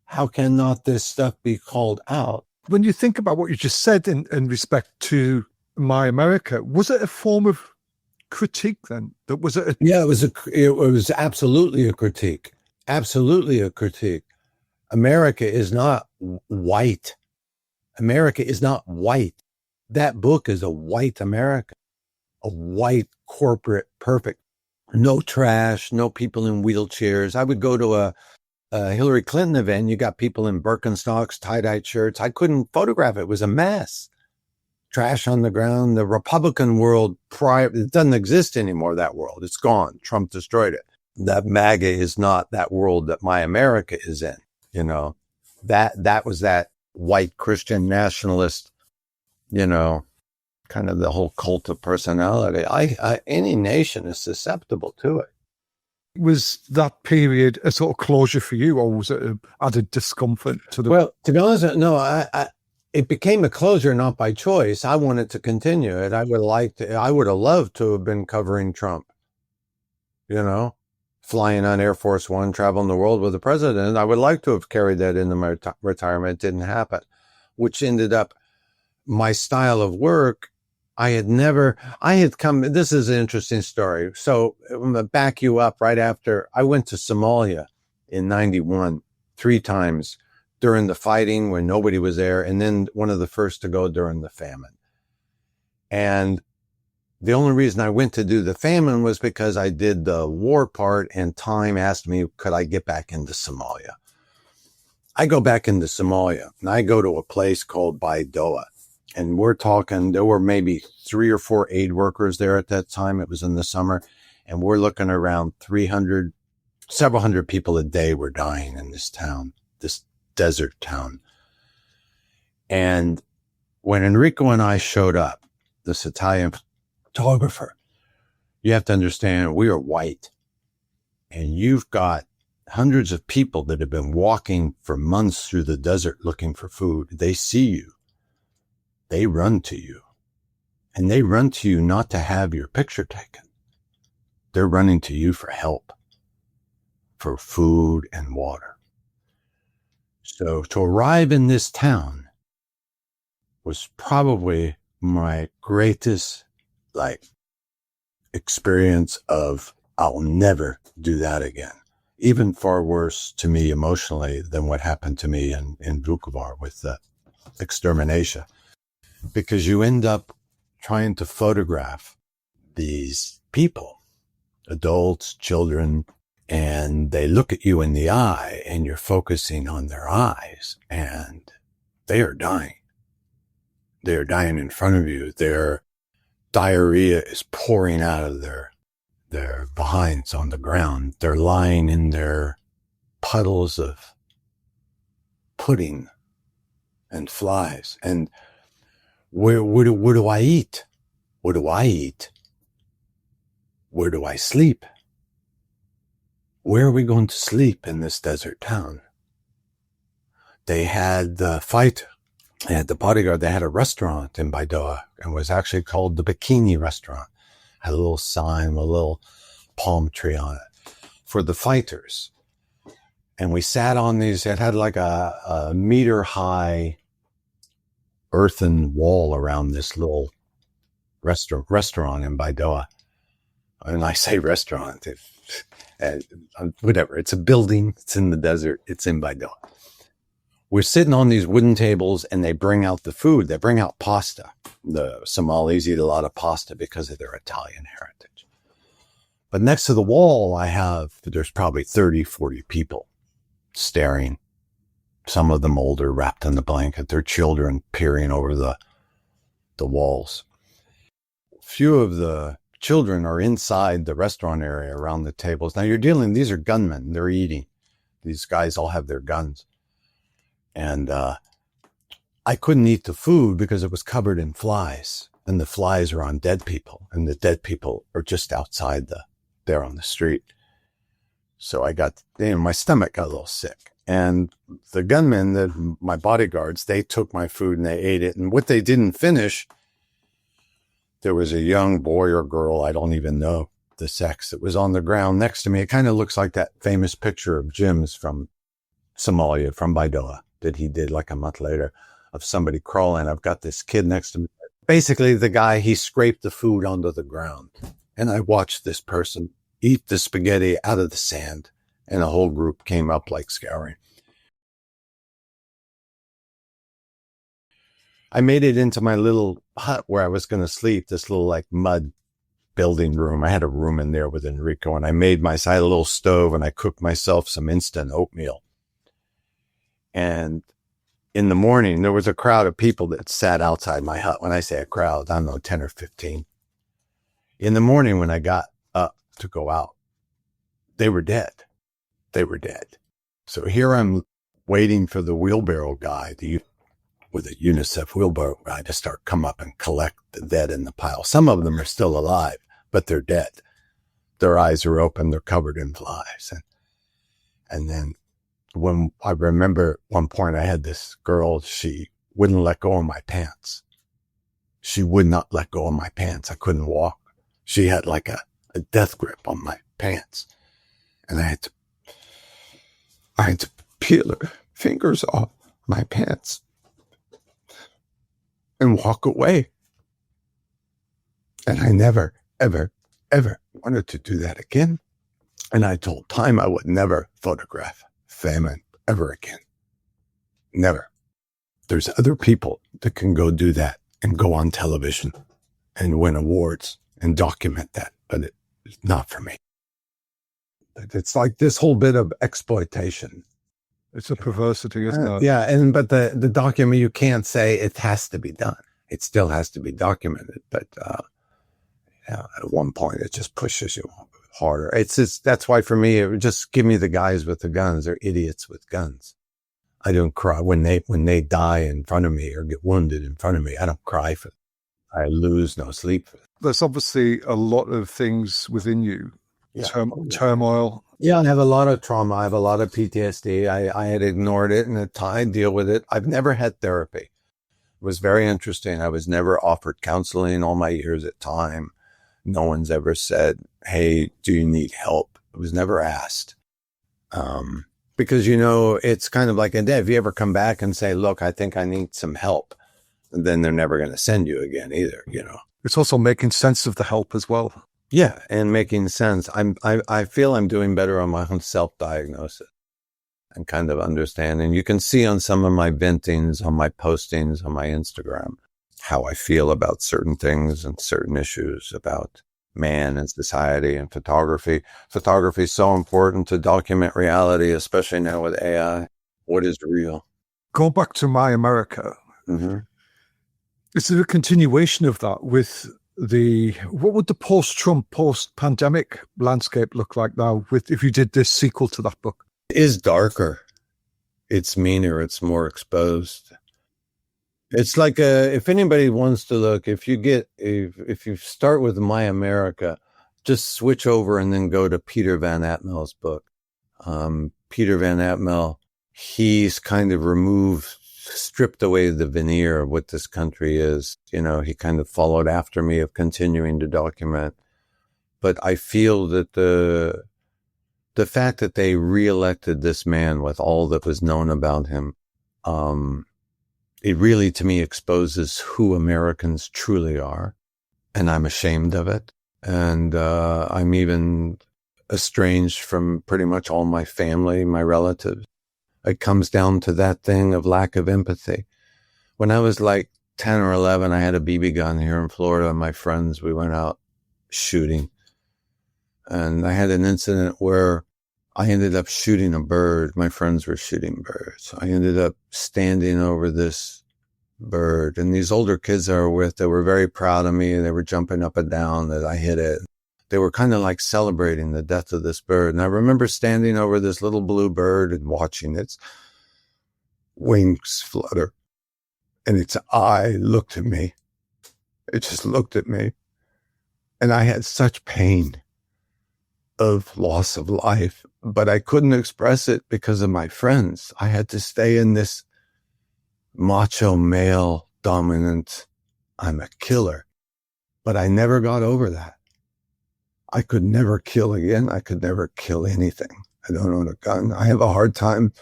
How can not this stuff be called out? When you think about what you just said in respect to My America, was it a form of critique then? Yeah, it was absolutely a critique. Absolutely a critique. America is not white. America is not white. That book is a white America, a white corporate perfect. No trash, no people in wheelchairs. I would go to a Hillary Clinton event. You got people in Birkenstocks, tie-dye shirts. I couldn't photograph it. It was a mess. Trash on the ground. The Republican world, it doesn't exist anymore, that world. It's gone. Trump destroyed it. That MAGA is not that world that My America is in. That was that white Christian nationalist, kind of the whole cult of personality. Any nation is susceptible to it. Was that period a sort of closure for you, or was it an added discomfort to the? Well, to be honest, no. It became a closure not by choice. I wanted to continue it. I would have loved to have been covering Trump. Flying on Air Force One, traveling the world with the president. I would like to have carried that into my retirement. It didn't happen, which ended up my style of work I had come, this is an interesting story. So I'm going to back you up right after I went to Somalia in 91, 3 times during the fighting when nobody was there. And then one of the first to go during the famine. And the only reason I went to do the famine was because I did the war part and Time asked me, could I get back into Somalia? I go back into Somalia and I go to a place called Baidoa. And we're talking, there were maybe 3 or 4 aid workers there at that time. It was in the summer. And we're looking around several hundred people a day were dying in this town, this desert town. And when Enrico and I showed up, this Italian photographer, you have to understand we are white. And you've got hundreds of people that have been walking for months through the desert looking for food. They see you. They run to you. And they run to you not to have your picture taken. They're running to you for help, for food and water. So to arrive in this town was probably my greatest, experience of I'll never do that again. Even far worse to me emotionally than what happened to me in Vukovar with the extermination. Because you end up trying to photograph these people, adults, children, and they look at you in the eye and you're focusing on their eyes and they are dying. They are dying in front of you. Their diarrhea is pouring out of their behinds on the ground. They're lying in their puddles of pudding and flies. And where do I eat? What do I eat? Where do I sleep? Where are we going to sleep in this desert town? They had the fight. They had the bodyguard. They had a restaurant in Baidoa and was actually called the Bikini Restaurant. Had a little sign with a little palm tree on it for the fighters. And we sat on these, it had like a meter high earthen wall around this little restaurant in Baidoa. And I say restaurant, whatever. It's a building. It's in the desert. It's in Baidoa. We're sitting on these wooden tables and they bring out the food. They bring out pasta. The Somalis eat a lot of pasta because of their Italian heritage. But next to the wall, there's probably 30, 40 people staring. Some of them older, wrapped in the blanket, their children peering over the walls. Few of the children are inside the restaurant area around the tables. Now these are gunmen. They're eating. These guys all have their guns. And I couldn't eat the food because it was covered in flies. And the flies are on dead people. And the dead people are just outside there on the street. So my stomach got a little sick. And the gunmen, my bodyguards, they took my food and they ate it. And what they didn't finish, there was a young boy or girl, I don't even know the sex, that was on the ground next to me. It kind of looks like that famous picture of Jim's from Somalia, from Baidoa, that he did like a month later, of somebody crawling. I've got this kid next to me. Basically, the guy, he scraped the food onto the ground. And I watched this person eat the spaghetti out of the sand. And the whole group came up like scouring. I made it into my little hut where I was going to sleep, this little mud building room. I had a room in there with Enrico, and I had a little stove and I cooked myself some instant oatmeal. And in the morning, there was a crowd of people that sat outside my hut. When I say a crowd, I don't know, 10 or 15. In the morning, when I got up to go out, they were dead. They were dead. So here I'm waiting for the wheelbarrow guy, with a UNICEF wheelbarrow guy, to come up and collect the dead in the pile. Some of them are still alive, but they're dead. Their eyes are open. They're covered in flies. And then when I remember one point, I had this girl, she wouldn't let go of my pants. She would not let go of my pants. I couldn't walk. She had like a death grip on my pants. And I had to peel her fingers off my pants and walk away. And I never, ever, ever wanted to do that again. And I told time I would never photograph famine ever again. Never. There's other people that can go do that and go on television and win awards and document that, but it's not for me. It's like this whole bit of exploitation. It's a perversity, isn't it? Yeah, but the document, you can't say it has to be done. It still has to be documented, but at one point it just pushes you harder. That's why for me, it would just give me the guys with the guns. They're idiots with guns. I don't cry when they die in front of me or get wounded in front of me. I don't cry for them. I lose no sleep for them. There's obviously a lot of things within you, turmoil. Yeah, I have a lot of trauma. I have a lot of PTSD. I had ignored it and I deal with it. I've never had therapy. It was very interesting. I was never offered counseling all my years at time. No one's ever said, hey, do you need help? It was never asked. Because, it's kind of like, if you ever come back and say, look, I think I need some help, then they're never going to send you again either, It's also making sense of the help as well. Yeah, and making sense. I feel I'm doing better on my own self-diagnosis and kind of understanding. You can see on some of my ventings, on my postings, on my Instagram, how I feel about certain things and certain issues about man and society and photography. Photography is so important to document reality, especially now with AI. What is real? Going back to My America, is there a continuation of that with what would the post-Trump, post-pandemic landscape look like now if you did this sequel to that book? It is darker. It's meaner. It's more exposed. It's like if anybody wants to look, if you start with My America, just switch over and then go to Peter Van Atmel's book. Peter Van Atmel, he's kind of stripped away the veneer of what this country is. He kind of followed after me of continuing to document. But I feel that the fact that they reelected this man with all that was known about him, it really, to me, exposes who Americans truly are. And I'm ashamed of it. And I'm even estranged from pretty much all my family, my relatives. It comes down to that thing of lack of empathy. When I was like 10 or 11, I had a BB gun here in Florida. My friends, we went out shooting. And I had an incident where I ended up shooting a bird. My friends were shooting birds. I ended up standing over this bird. And these older kids I were with, they were very proud of me. They were jumping up and down that I hit it. They were kind of like celebrating the death of this bird. And I remember standing over this little blue bird and watching its wings flutter. And its eye looked at me. It just looked at me. And I had such pain of loss of life, but I couldn't express it because of my friends. I had to stay in this macho male dominant, I'm a killer. But I never got over that. I could never kill again. I could never kill anything. I don't own a gun. I have a hard time,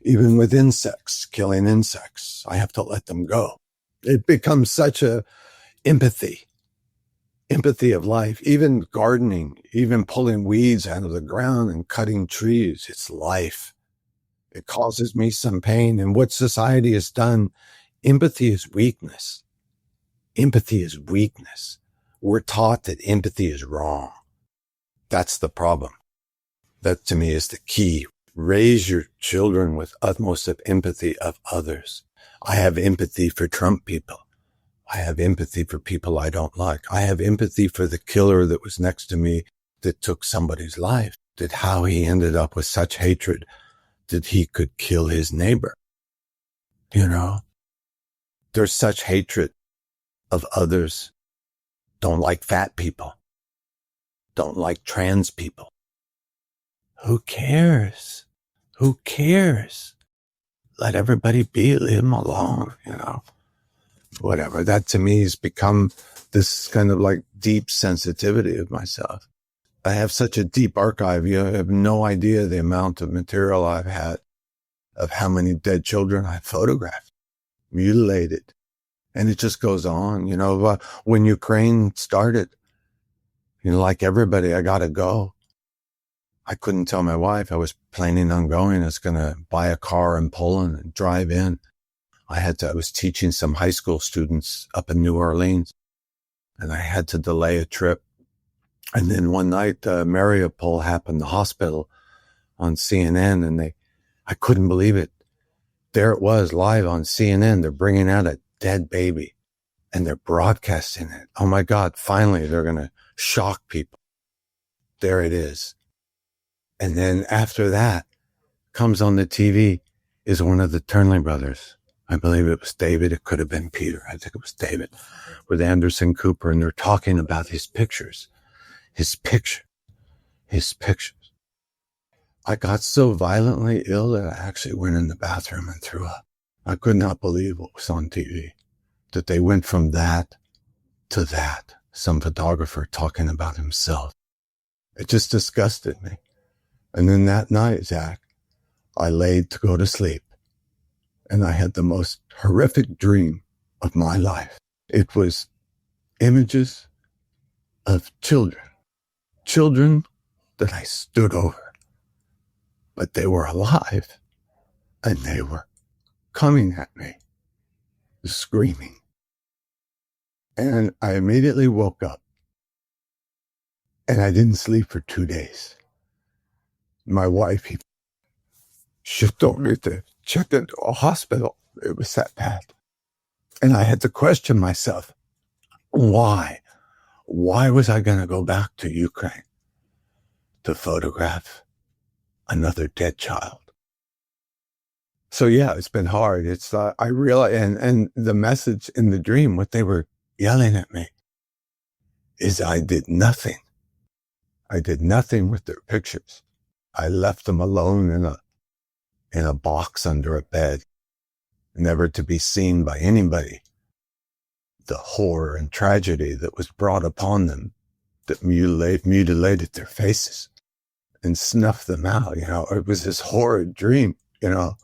even with insects, killing insects. I have to let them go. It becomes such a empathy of life, even gardening, even pulling weeds out of the ground and cutting trees. It's life. It causes me some pain. And what society has done, empathy is weakness. Empathy is weakness. We're taught that empathy is wrong. That's the problem. That to me is the key. Raise your children with utmost of empathy of others. I have empathy for Trump people. I have empathy for people I don't like. I have empathy for the killer that was next to me that took somebody's life, that how he ended up with such hatred that he could kill his neighbor. There's such hatred of others. Don't like fat people. Don't like trans people. Who cares? Who cares? Let everybody be, leave them alone, Whatever. That to me has become this kind of like deep sensitivity of myself. I have such a deep archive. You have no idea the amount of material I've had of how many dead children I've photographed, mutilated, And it just goes on, when Ukraine started, like everybody, I got to go. I couldn't tell my wife I was planning on going. I was going to buy a car in Poland and drive in. I was teaching some high school students up in New Orleans, and I had to delay a trip. And then one night, Mariupol happened, the hospital on CNN, and I couldn't believe it. There it was live on CNN. They're bringing out a dead baby and they're broadcasting it. Oh my God. Finally, they're going to shock people. There it is. And then after that comes on the TV is one of the Turnley brothers. I believe it was David. It could have been Peter. I think it was David with Anderson Cooper. And they're talking about his pictures. I got so violently ill that I actually went in the bathroom and threw up. I could not believe what was on TV, that they went from that to that. Some photographer talking about himself. It just disgusted me. And then that night, Zach, I laid to go to sleep, and I had the most horrific dream of my life. It was images of children that I stood over, but they were alive, and they were coming at me, screaming. And I immediately woke up, and I didn't sleep for 2 days. My wife, she told me to check into a hospital. It was that bad. And I had to question myself, why? Why was I going to go back to Ukraine to photograph another dead child? So yeah, it's been hard. It's, I realize, and the message in the dream, what they were yelling at me is I did nothing. I did nothing with their pictures. I left them alone in a box under a bed, never to be seen by anybody. The horror and tragedy that was brought upon them, that mutilated their faces and snuffed them out. It was this horrid dream, and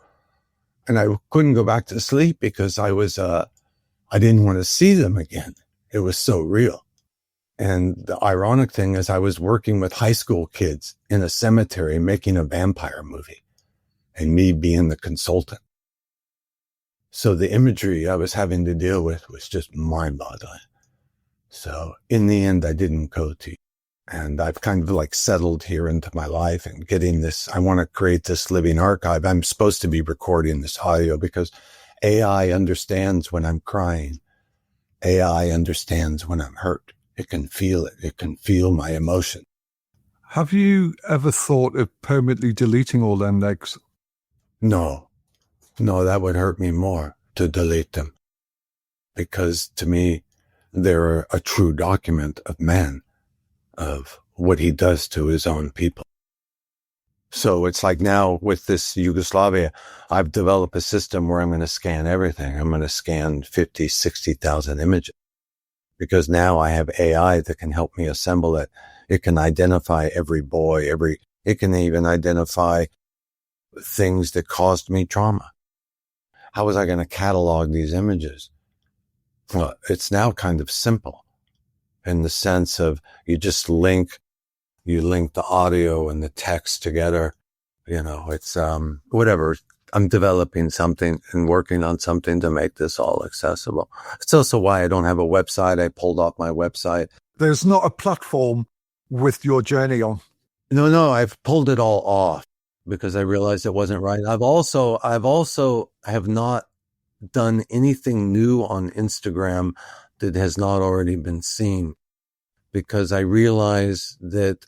I couldn't go back to sleep because I didn't want to see them again. It was so real. And the ironic thing is I was working with high school kids in a cemetery making a vampire movie, and me being the consultant. So the imagery I was having to deal with was just mind-boggling. So in the end, I didn't go to, and I've kind of settled here into my life and getting this. I want to create this living archive. I'm supposed to be recording this audio because AI understands when I'm crying. AI understands when I'm hurt. It can feel it. It can feel my emotion. Have you ever thought of permanently deleting all them legs? No, that would hurt me more to delete them, because to me, they're a true document of man, of what he does to his own people. So it's like now with this Yugoslavia, I've developed a system where I'm going to scan everything. I'm going to scan 50, 60,000 images, because now I have AI that can help me assemble it. It can identify every boy, it can even identify things that caused me trauma. How was I going to catalog these images? Well, it's now kind of simple in the sense of you link the audio and the text together. It's, whatever. I'm developing something and working on something to make this all accessible. It's also why I don't have a website. I pulled off my website. There's not a platform with your journey on. No, I've pulled it all off because I realized it wasn't right. I've also have not done anything new on Instagram that has not already been seen, because I realize that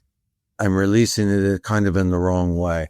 I'm releasing it kind of in the wrong way.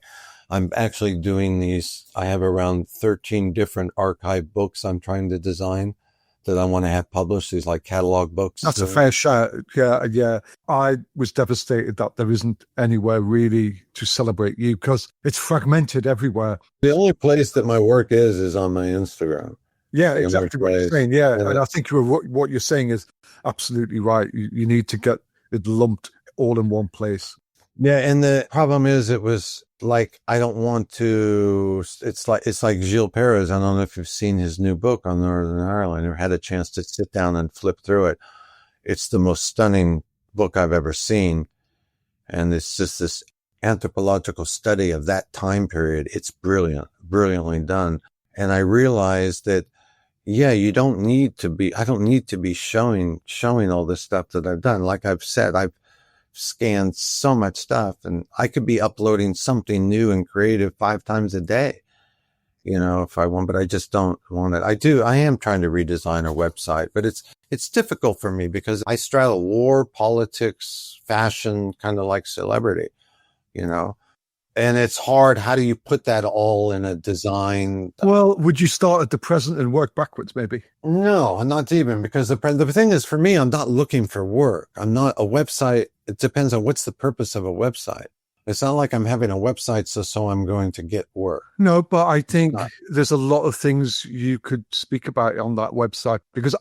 I'm actually doing these. I have around 13 different archive books I'm trying to design that I want to have published. These catalog books. That's a fair shot. Yeah. I was devastated that there isn't anywhere really to celebrate you, because it's fragmented everywhere. The only place that my work is on my Instagram. Yeah, exactly what you're saying. Yeah, and I think what you're saying is absolutely right. You need to get it lumped all in one place. Yeah, and the problem is it was like, I don't want to, it's like Gilles Perez. I don't know if you've seen his new book on Northern Ireland or had a chance to sit down and flip through it. It's the most stunning book I've ever seen. And it's just this anthropological study of that time period. It's brilliant, brilliantly done. And I realized that, yeah, I don't need to be showing all this stuff that I've done. Like I've said, I've scanned so much stuff, and I could be uploading something new and creative 5 times a day, if I want, but I just don't want it. I am trying to redesign our website, but it's difficult for me because I straddle war, politics, fashion, kind of like celebrity, and it's hard. How do you put that all in a design? Well, would you start at the present and work backwards, maybe? No, not even, because the thing is, for me, I'm not looking for work. I'm not a website. It depends on what's the purpose of a website. It's not like I'm having a website so I'm going to get work. No, but I think there's a lot of things you could speak about on that website, because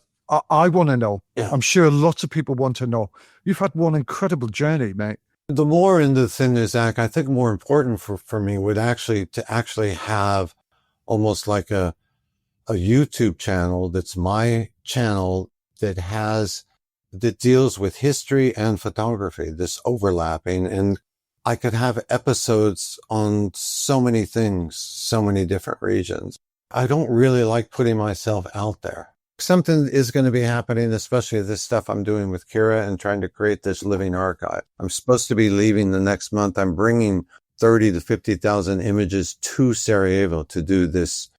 I want to know. Yeah. I'm sure lots of people want to know. You've had one incredible journey, mate. The more into the thing is, Zach, I think more important for me would actually have almost like a YouTube channel that's my channel that deals with history and photography, this overlapping. And I could have episodes on so many things, so many different regions. I don't really like putting myself out there. Something is going to be happening, especially this stuff I'm doing with Kira and trying to create this living archive. I'm supposed to be leaving the next month. I'm bringing 30 to 50,000 images to Sarajevo to do this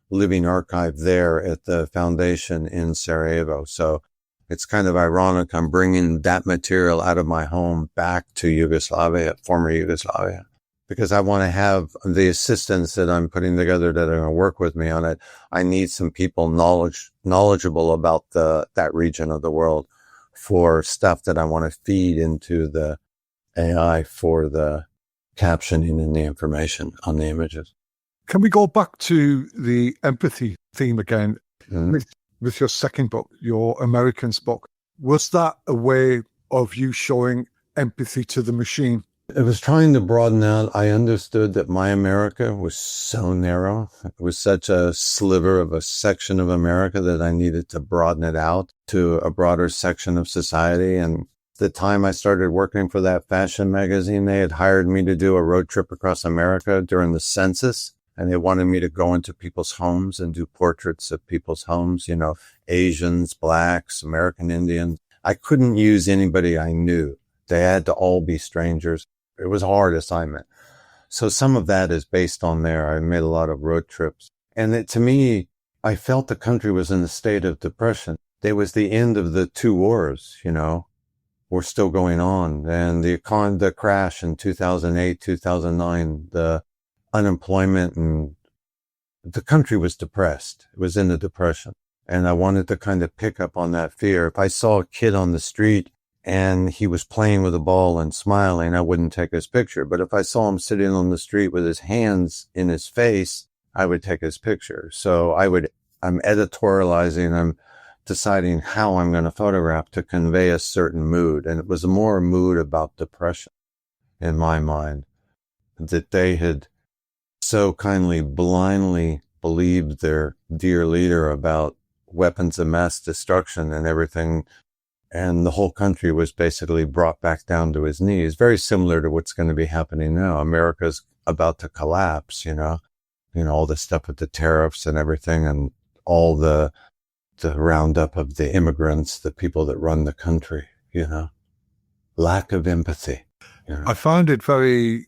living archive there at the foundation in Sarajevo. So it's kind of ironic. I'm bringing that material out of my home back to Yugoslavia, former Yugoslavia, because I want to have the assistants that I'm putting together that are going to work with me on it. I need some people knowledgeable about that region of the world for stuff that I want to feed into the AI for the captioning and the information on the images. Can we go back to the empathy theme again? Mm-hmm. With your second book, your Americans book? Was that a way of you showing empathy to the machine? It was trying to broaden out. I understood that my America was so narrow. It was such a sliver of a section of America that I needed to broaden it out to a broader section of society. And the time I started working for that fashion magazine, they had hired me to do a road trip across America during the census. And they wanted me to go into people's homes and do portraits of people's homes, Asians, Blacks, American Indians. I couldn't use anybody I knew. They had to all be strangers. It was a hard assignment. So some of that is based on there. I made a lot of road trips. And to me, I felt the country was in a state of depression. It was the end of the 2 wars, were still going on. And the crash in 2008, 2009, the unemployment, and the country was depressed. It was in a depression. And I wanted to kind of pick up on that fear. If I saw a kid on the street and he was playing with a ball and smiling, I wouldn't take his picture. But if I saw him sitting on the street with his hands in his face, I would take his picture. So I'm editorializing, I'm deciding how I'm going to photograph to convey a certain mood. And it was more a mood about depression in my mind, that they had so kindly, blindly believed their dear leader about weapons of mass destruction and everything. And the whole country was basically brought back down to his knees. Very similar to what's going to be happening now. America's about to collapse, all the stuff with the tariffs and everything, and all the roundup of the immigrants, the people that run the country, lack of empathy. I found it very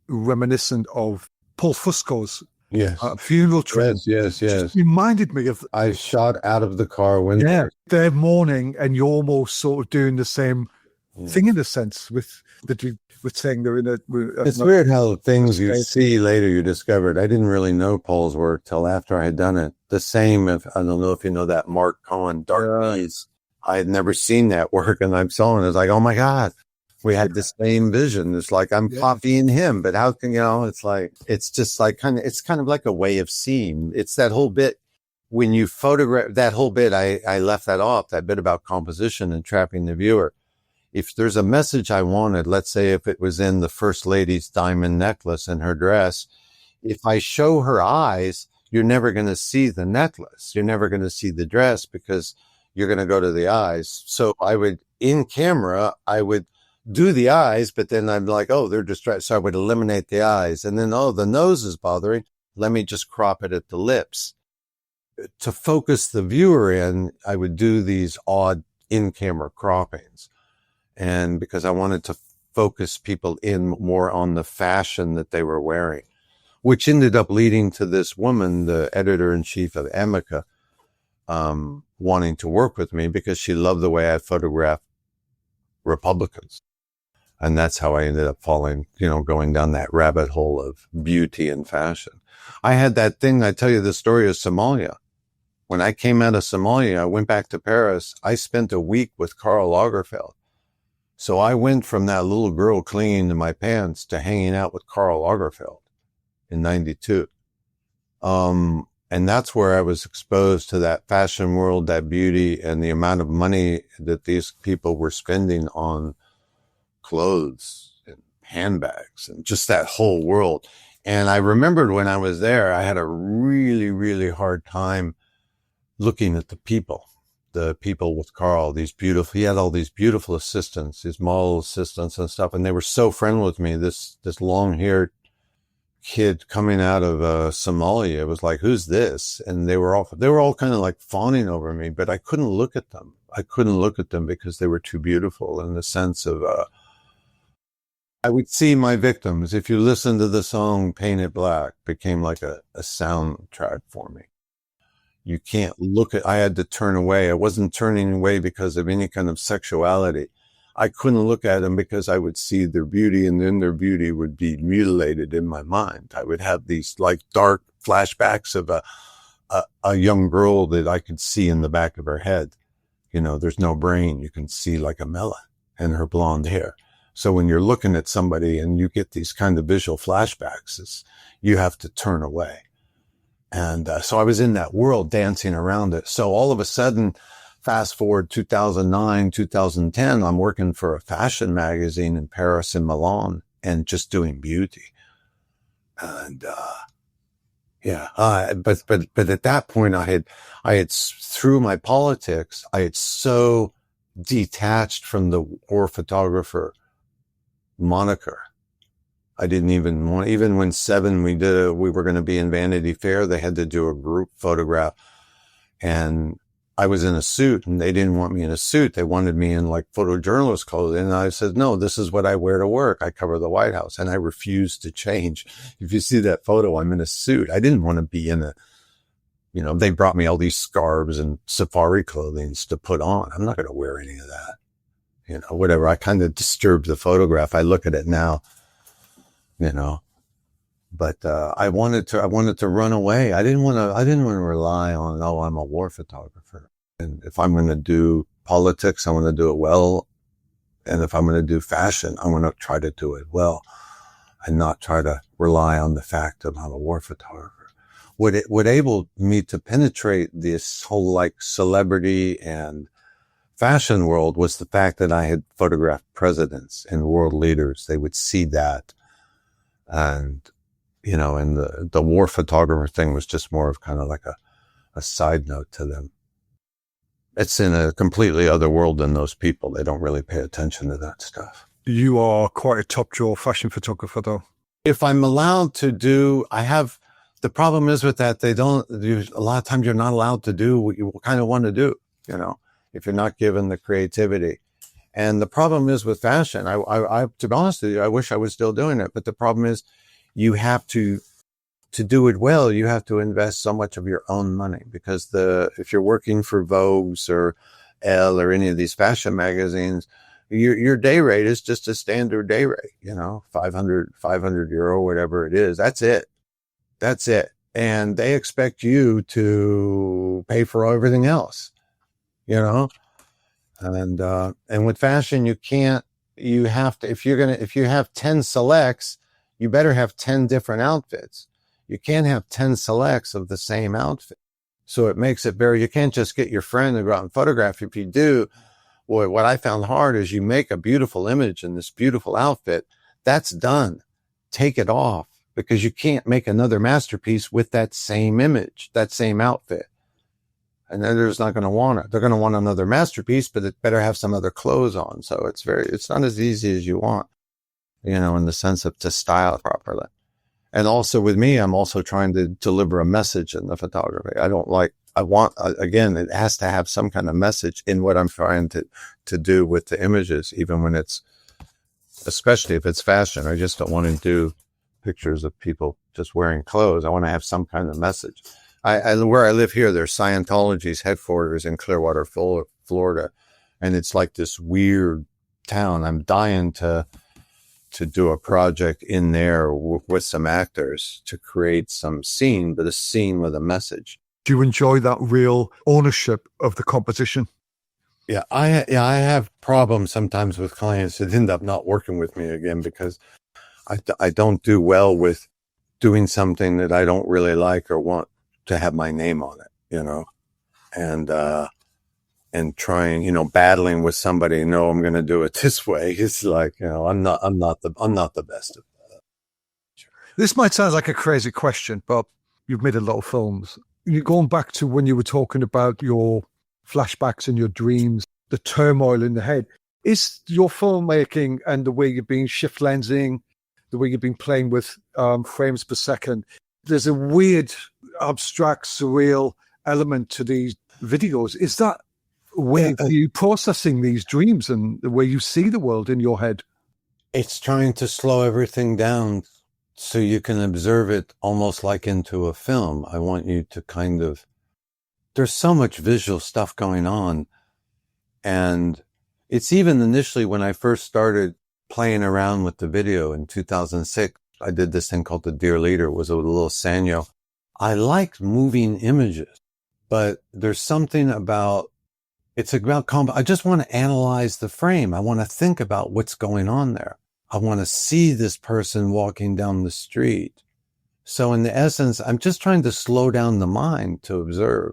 reminiscent of Paul Fusco's funeral train. Yes. Just reminded me of... I shot out of the car window. Yeah, they're mourning, and you're almost sort of doing the same thing in a sense with saying they're in a... It's weird how things you see later you discovered. I didn't really know Paul's work till after I had done it. The same, I don't know if you know that Mark Cohen, Dark Knees. I had never seen that work, and I saw it. It's like, oh my God. We had the same vision. It's like, I'm copying him, but how can, it's like, it's just like it's kind of like a way of seeing. It's that whole bit when you photograph that whole bit. I left that off, that bit about composition and trapping the viewer. if there's a message I wanted, let's say if it was in the First Lady's diamond necklace and her dress, if I show her eyes, you're never going to see the necklace. You're never going to see the dress because you're going to go to the eyes. So in camera, I would do the eyes, but then I'm like, oh, they're distracted. So I would eliminate the eyes. And then, oh, the nose is bothering. Let me just crop it at the lips. To focus the viewer in, I would do these odd in-camera croppings. And because I wanted to focus people in more on the fashion that they were wearing, which ended up leading to this woman, the editor-in-chief of Amica, wanting to work with me because she loved the way I photographed Republicans. And that's how I ended up going down that rabbit hole of beauty and fashion. I had that thing, I tell you the story of Somalia. When I came out of Somalia, I went back to Paris. I spent a week with Karl Lagerfeld. So I went from that little girl clinging to my pants to hanging out with Karl Lagerfeld in 92. And that's where I was exposed to that fashion world, that beauty, and the amount of money that these people were spending on clothes and handbags and just that whole world. And I remembered when I was there, I had a really, really hard time looking at the people with Karl, he had all these beautiful assistants, these model assistants and stuff. And they were so friendly with me. This long haired kid coming out of Somalia was like, who's this? And they were all kind of like fawning over me, but I couldn't look at them. I couldn't look at them because they were too beautiful in the sense of, I would see my victims. If you listen to the song Paint It Black, became like a soundtrack for me. You can't I had to turn away. I wasn't turning away because of any kind of sexuality. I couldn't look at them because I would see their beauty, and then their beauty would be mutilated in my mind. I would have these like dark flashbacks of a young girl that I could see in the back of her head. There's no brain. You can see like a melon and her blonde hair. So when you're looking at somebody and you get these kind of visual flashbacks, you have to turn away. And so I was in that world dancing around it. So all of a sudden, fast forward 2009, 2010, I'm working for a fashion magazine in Paris and Milan and just doing beauty. And, but at that point I had through my politics, I had so detached from the war photographer moniker. I didn't even want, even when we were going to be in Vanity Fair, they had to do a group photograph and I was in a suit and they didn't want me in a suit. They wanted me in like photojournalist clothes. And I said, no, this is what I wear to work. I cover the White House and I refused to change. If you see that photo, I'm in a suit. I didn't want to be in they brought me all these scarves and safari clothing to put on. I'm not going to wear any of that. Whatever. I kind of disturbed the photograph. I look at it now. But I wanted to run away. I didn't want to rely on, I'm a war photographer. And if I'm going to do politics, I want to do it well. And if I'm going to do fashion, I want to try to do it well and not try to rely on the fact that I'm a war photographer. What enabled me to penetrate this whole like celebrity and fashion world was the fact that I had photographed presidents and world leaders. They would see that. And, and the war photographer thing was just more of kind of like a side note to them. It's in a completely other world than those people. They don't really pay attention to that stuff. You are quite a top drawer fashion photographer though. If I'm allowed to the problem is with that, a lot of times you're not allowed to do what you kind of want to do, if you're not given the creativity. And the problem is with fashion, I to be honest with you, I wish I was still doing it. But the problem is you have to do it well, you have to invest so much of your own money because if you're working for Vogue's or Elle or any of these fashion magazines, your day rate is just a standard day rate, 500 euro, whatever it is. That's it. And they expect you to pay for everything else, And with fashion, you have to, if you have 10 selects, you better have 10 different outfits. You can't have 10 selects of the same outfit. So it makes it you can't just get your friend to go out and photograph. If you do, boy, what I found hard is you make a beautiful image in this beautiful outfit. That's done. Take it off, because you can't make another masterpiece with that same image, that same outfit. And then they're not going to want it. They're going to want another masterpiece, but it better have some other clothes on. So it's not as easy as you want, in the sense of to style it properly. And also with me, I'm also trying to deliver a message in the photography. Again, it has to have some kind of message in what I'm trying to do with the images, even when especially if it's fashion. I just don't want to do pictures of people just wearing clothes. I want to have some kind of message. Where I live here, there's Scientology's headquarters in Clearwater, Florida. And it's like this weird town. I'm dying to do a project in there with some actors to create some scene, but a scene with a message. Do you enjoy that real ownership of the composition? Yeah, I have problems sometimes with clients that end up not working with me again, because I don't do well with doing something that I don't really like or want to have my name on it, and trying, battling with somebody. No, I'm going to do it this way. It's like, I'm not the best at that. This might sound like a crazy question, but you've made a lot of films. You're going back to when you were talking about your flashbacks and your dreams, the turmoil in the head. Is your filmmaking and the way you've been shift lensing, the way you've been playing with frames per second, there's a weird, abstract, surreal element to these videos. Is that a way of you processing these dreams and the way you see the world in your head? It's trying to slow everything down so you can observe it almost like into a film. I want you to there's so much visual stuff going on. And it's even initially when I first started playing around with the video in 2006, I did this thing called the Dear Leader. It was a little Sanyo. I liked moving images, but there's something about, I just want to analyze the frame. I want to think about what's going on there. I want to see this person walking down the street. So in the essence, I'm just trying to slow down the mind to observe,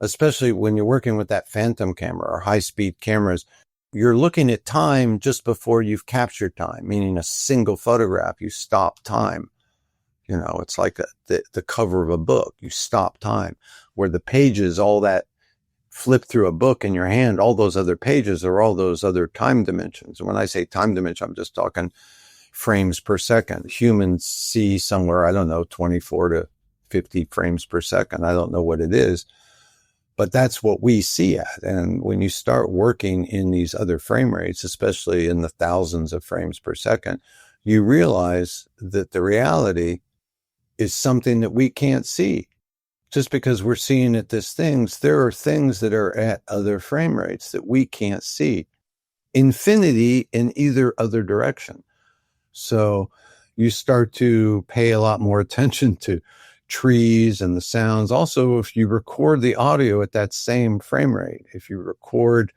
especially when you're working with that phantom camera or high-speed cameras. You're looking at time just before you've captured time, meaning a single photograph, you stop time. It's like the cover of a book. You stop time, where the pages, all that flip through a book in your hand, all those other pages are all those other time dimensions. And when I say time dimension, I'm just talking frames per second. Humans see somewhere, 24 to 50 frames per second. I don't know what it is, but that's what we see at. And when you start working in these other frame rates, especially in the thousands of frames per second, you realize that the reality is something that we can't see. Just because we're seeing it as things, there are things that are at other frame rates that we can't see. Infinity in either other direction. So you start to pay a lot more attention to trees and the sounds. Also, if you record the audio at that same frame rate, if you record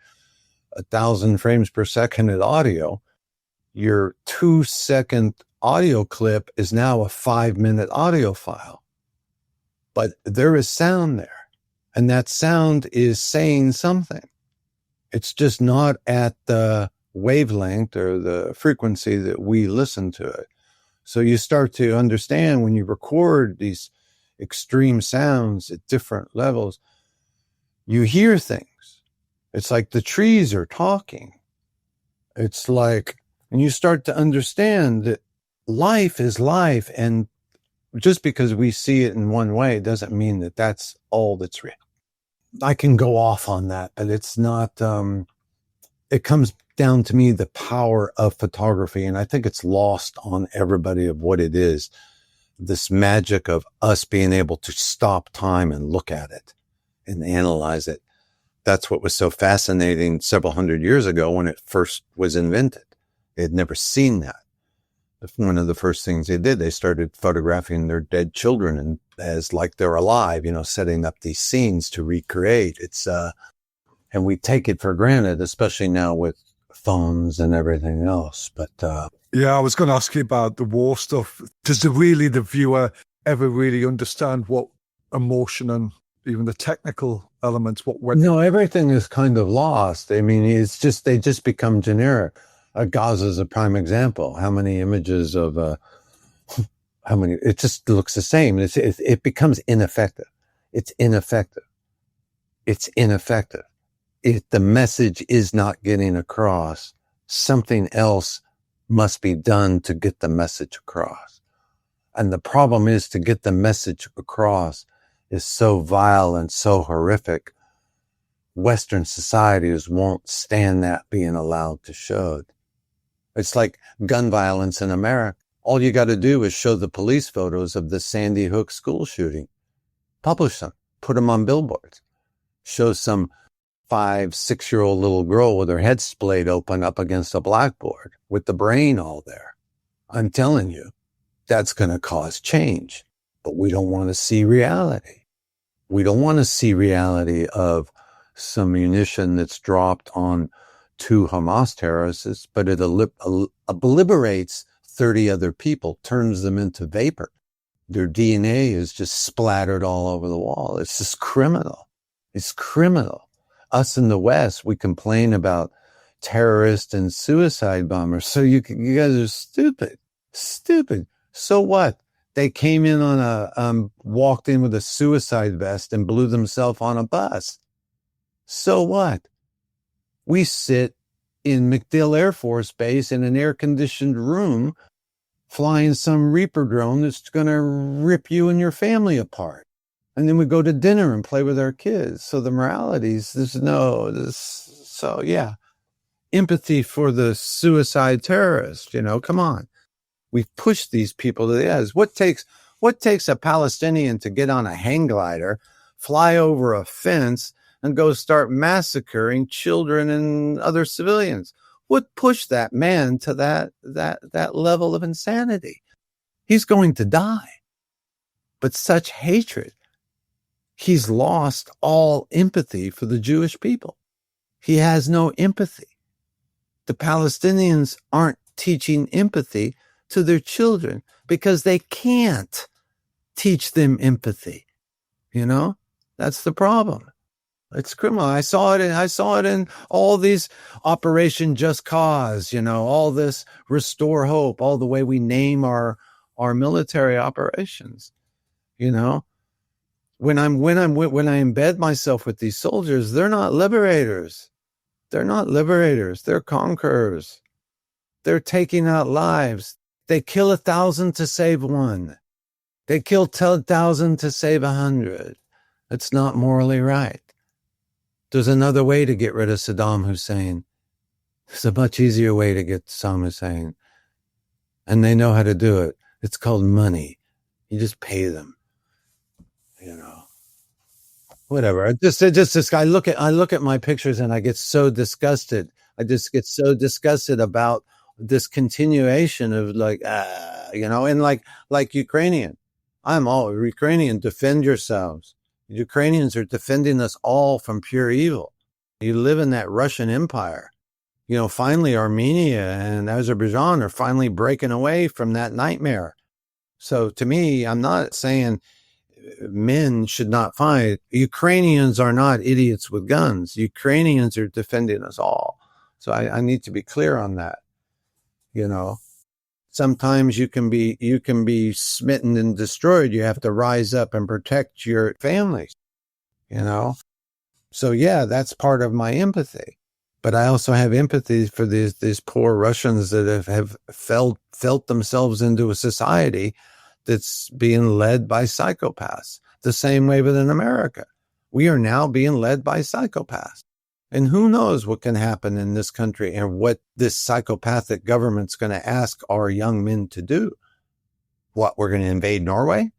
1,000 frames per second at audio, your 2-second audio clip is now a 5-minute audio file. But there is sound there, and that sound is saying something. It's just not at the wavelength or the frequency that we listen to it. So you start to understand when you record these extreme sounds at different levels, you hear things. It's like the trees are talking. It's like, and you start to understand that life is life, and just because we see it in one way doesn't mean that that's all that's real. I can go off on that, but it's not, it comes down to me, the power of photography. And I think it's lost on everybody of what it is. This magic of us being able to stop time and look at it and analyze it. That's what was so fascinating several hundred years ago when it first was invented. They had never seen that. One of the first things they did, they started photographing their dead children and as like they're alive, setting up these scenes to recreate. It's, and we take it for granted, especially now with phones and everything else. But, yeah, I was going to ask you about the war stuff. Does the viewer ever really understand what emotion and even the technical elements? What went? No, everything is kind of lost. I mean, they just become generic. Gaza is a prime example. How many images of, it just looks the same. It becomes ineffective. It's ineffective. It's ineffective. If the message is not getting across, something else must be done to get the message across. And the problem is, to get the message across is so vile and so horrific. Western societies won't stand that being allowed to show. It's like gun violence in America. All you got to do is show the police photos of the Sandy Hook school shooting. Publish them. Put them on billboards. Show some 5, 6-year-old little girl with her head splayed open up against a blackboard with the brain all there. I'm telling you, that's going to cause change. But we don't want to see reality. We don't want to see reality of some munition that's dropped on 2 Hamas terrorists, but it obliterates 30 other people, turns them into vapor. Their DNA is just splattered all over the wall. It's just criminal. It's criminal. Us in the West, we complain about terrorists and suicide bombers. So you guys are stupid. Stupid. So what? They came in on walked in with a suicide vest and blew themselves on a bus. So what? We sit in MacDill Air Force Base in an air-conditioned room flying some Reaper drone that's going to rip you and your family apart. And then we go to dinner and play with our kids. So the moralities, so yeah. Empathy for the suicide terrorist, come on. We've pushed these people to the edge. What takes a Palestinian to get on a hang glider, fly over a fence, and go start massacring children and other civilians? What pushed that man to that level of insanity? He's going to die. But such hatred. He's lost all empathy for the Jewish people. He has no empathy. The Palestinians aren't teaching empathy to their children because they can't teach them empathy. That's the problem. It's criminal. I saw it in all these Operation Just Cause, all this Restore Hope, all the way we name our military operations, When I embed myself with these soldiers, they're not liberators. They're not liberators. They're conquerors. They're taking out lives. They kill 1,000 to save 1. They kill 10,000 to save 100. It's not morally right. There's another way to get rid of Saddam Hussein. There's a much easier way to get Saddam Hussein. And they know how to do it. It's called money. You just pay them. Whatever. I look at my pictures and I get so disgusted. I just get so disgusted about this continuation of and like Ukrainian. I'm all Ukrainian. Defend yourselves. Ukrainians are defending us all from pure evil. You live in that Russian empire. Finally Armenia and Azerbaijan are finally breaking away from that nightmare. So to me, I'm not saying men should not fight. Ukrainians are not idiots with guns. Ukrainians are defending us all. So I need to be clear on that. Sometimes you can be smitten and destroyed. You have to rise up and protect your families, So yeah, that's part of my empathy. But I also have empathy for these poor Russians that have felt themselves into a society that's being led by psychopaths. The same way within America. We are now being led by psychopaths. And who knows what can happen in this country and what this psychopathic government's going to ask our young men to do. What, we're going to invade Norway?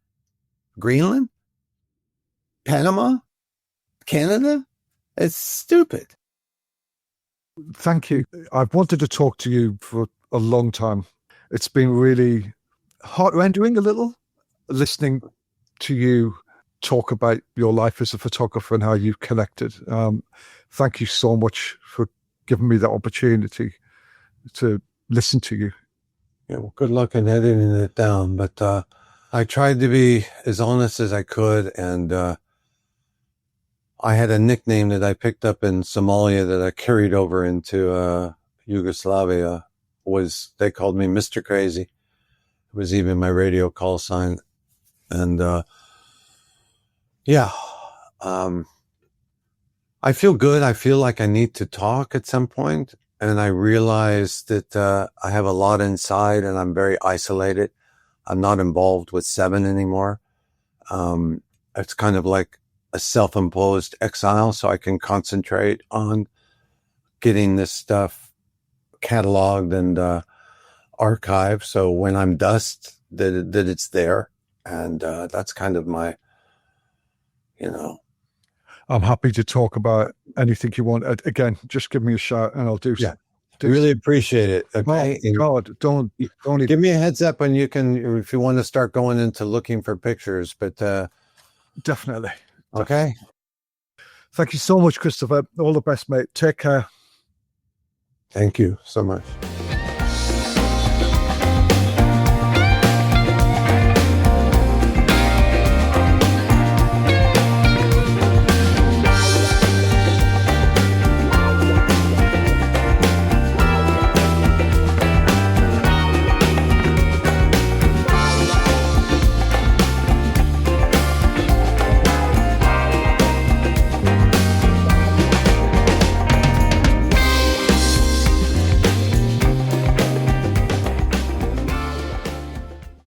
Greenland? Panama? Canada? It's stupid. Thank you. I've wanted to talk to you for a long time. It's been really heart-rending a little, listening to you talk about your life as a photographer and how you've connected. Thank you so much for giving me the opportunity to listen to you. Yeah, well, good luck in editing it down. But I tried to be as honest as I could, and I had a nickname that I picked up in Somalia that I carried over into Yugoslavia. They called me Mr. Crazy. It was even my radio call sign. And I feel good. I feel like I need to talk at some point. And I realize that I have a lot inside and I'm very isolated. I'm not involved with Seven anymore. It's kind of like a self-imposed exile, so I can concentrate on getting this stuff cataloged and archived. So when I'm dust, that it's there. And that's kind of my, I'm happy to talk about anything you want. Again, just give me a shout and I'll do. Yeah, really appreciate it. Okay, God, don't give me a heads up when you can, if you want to start going into looking for pictures. But definitely. Okay. Thank you so much, Christopher. All the best, mate. Take care. Thank you so much.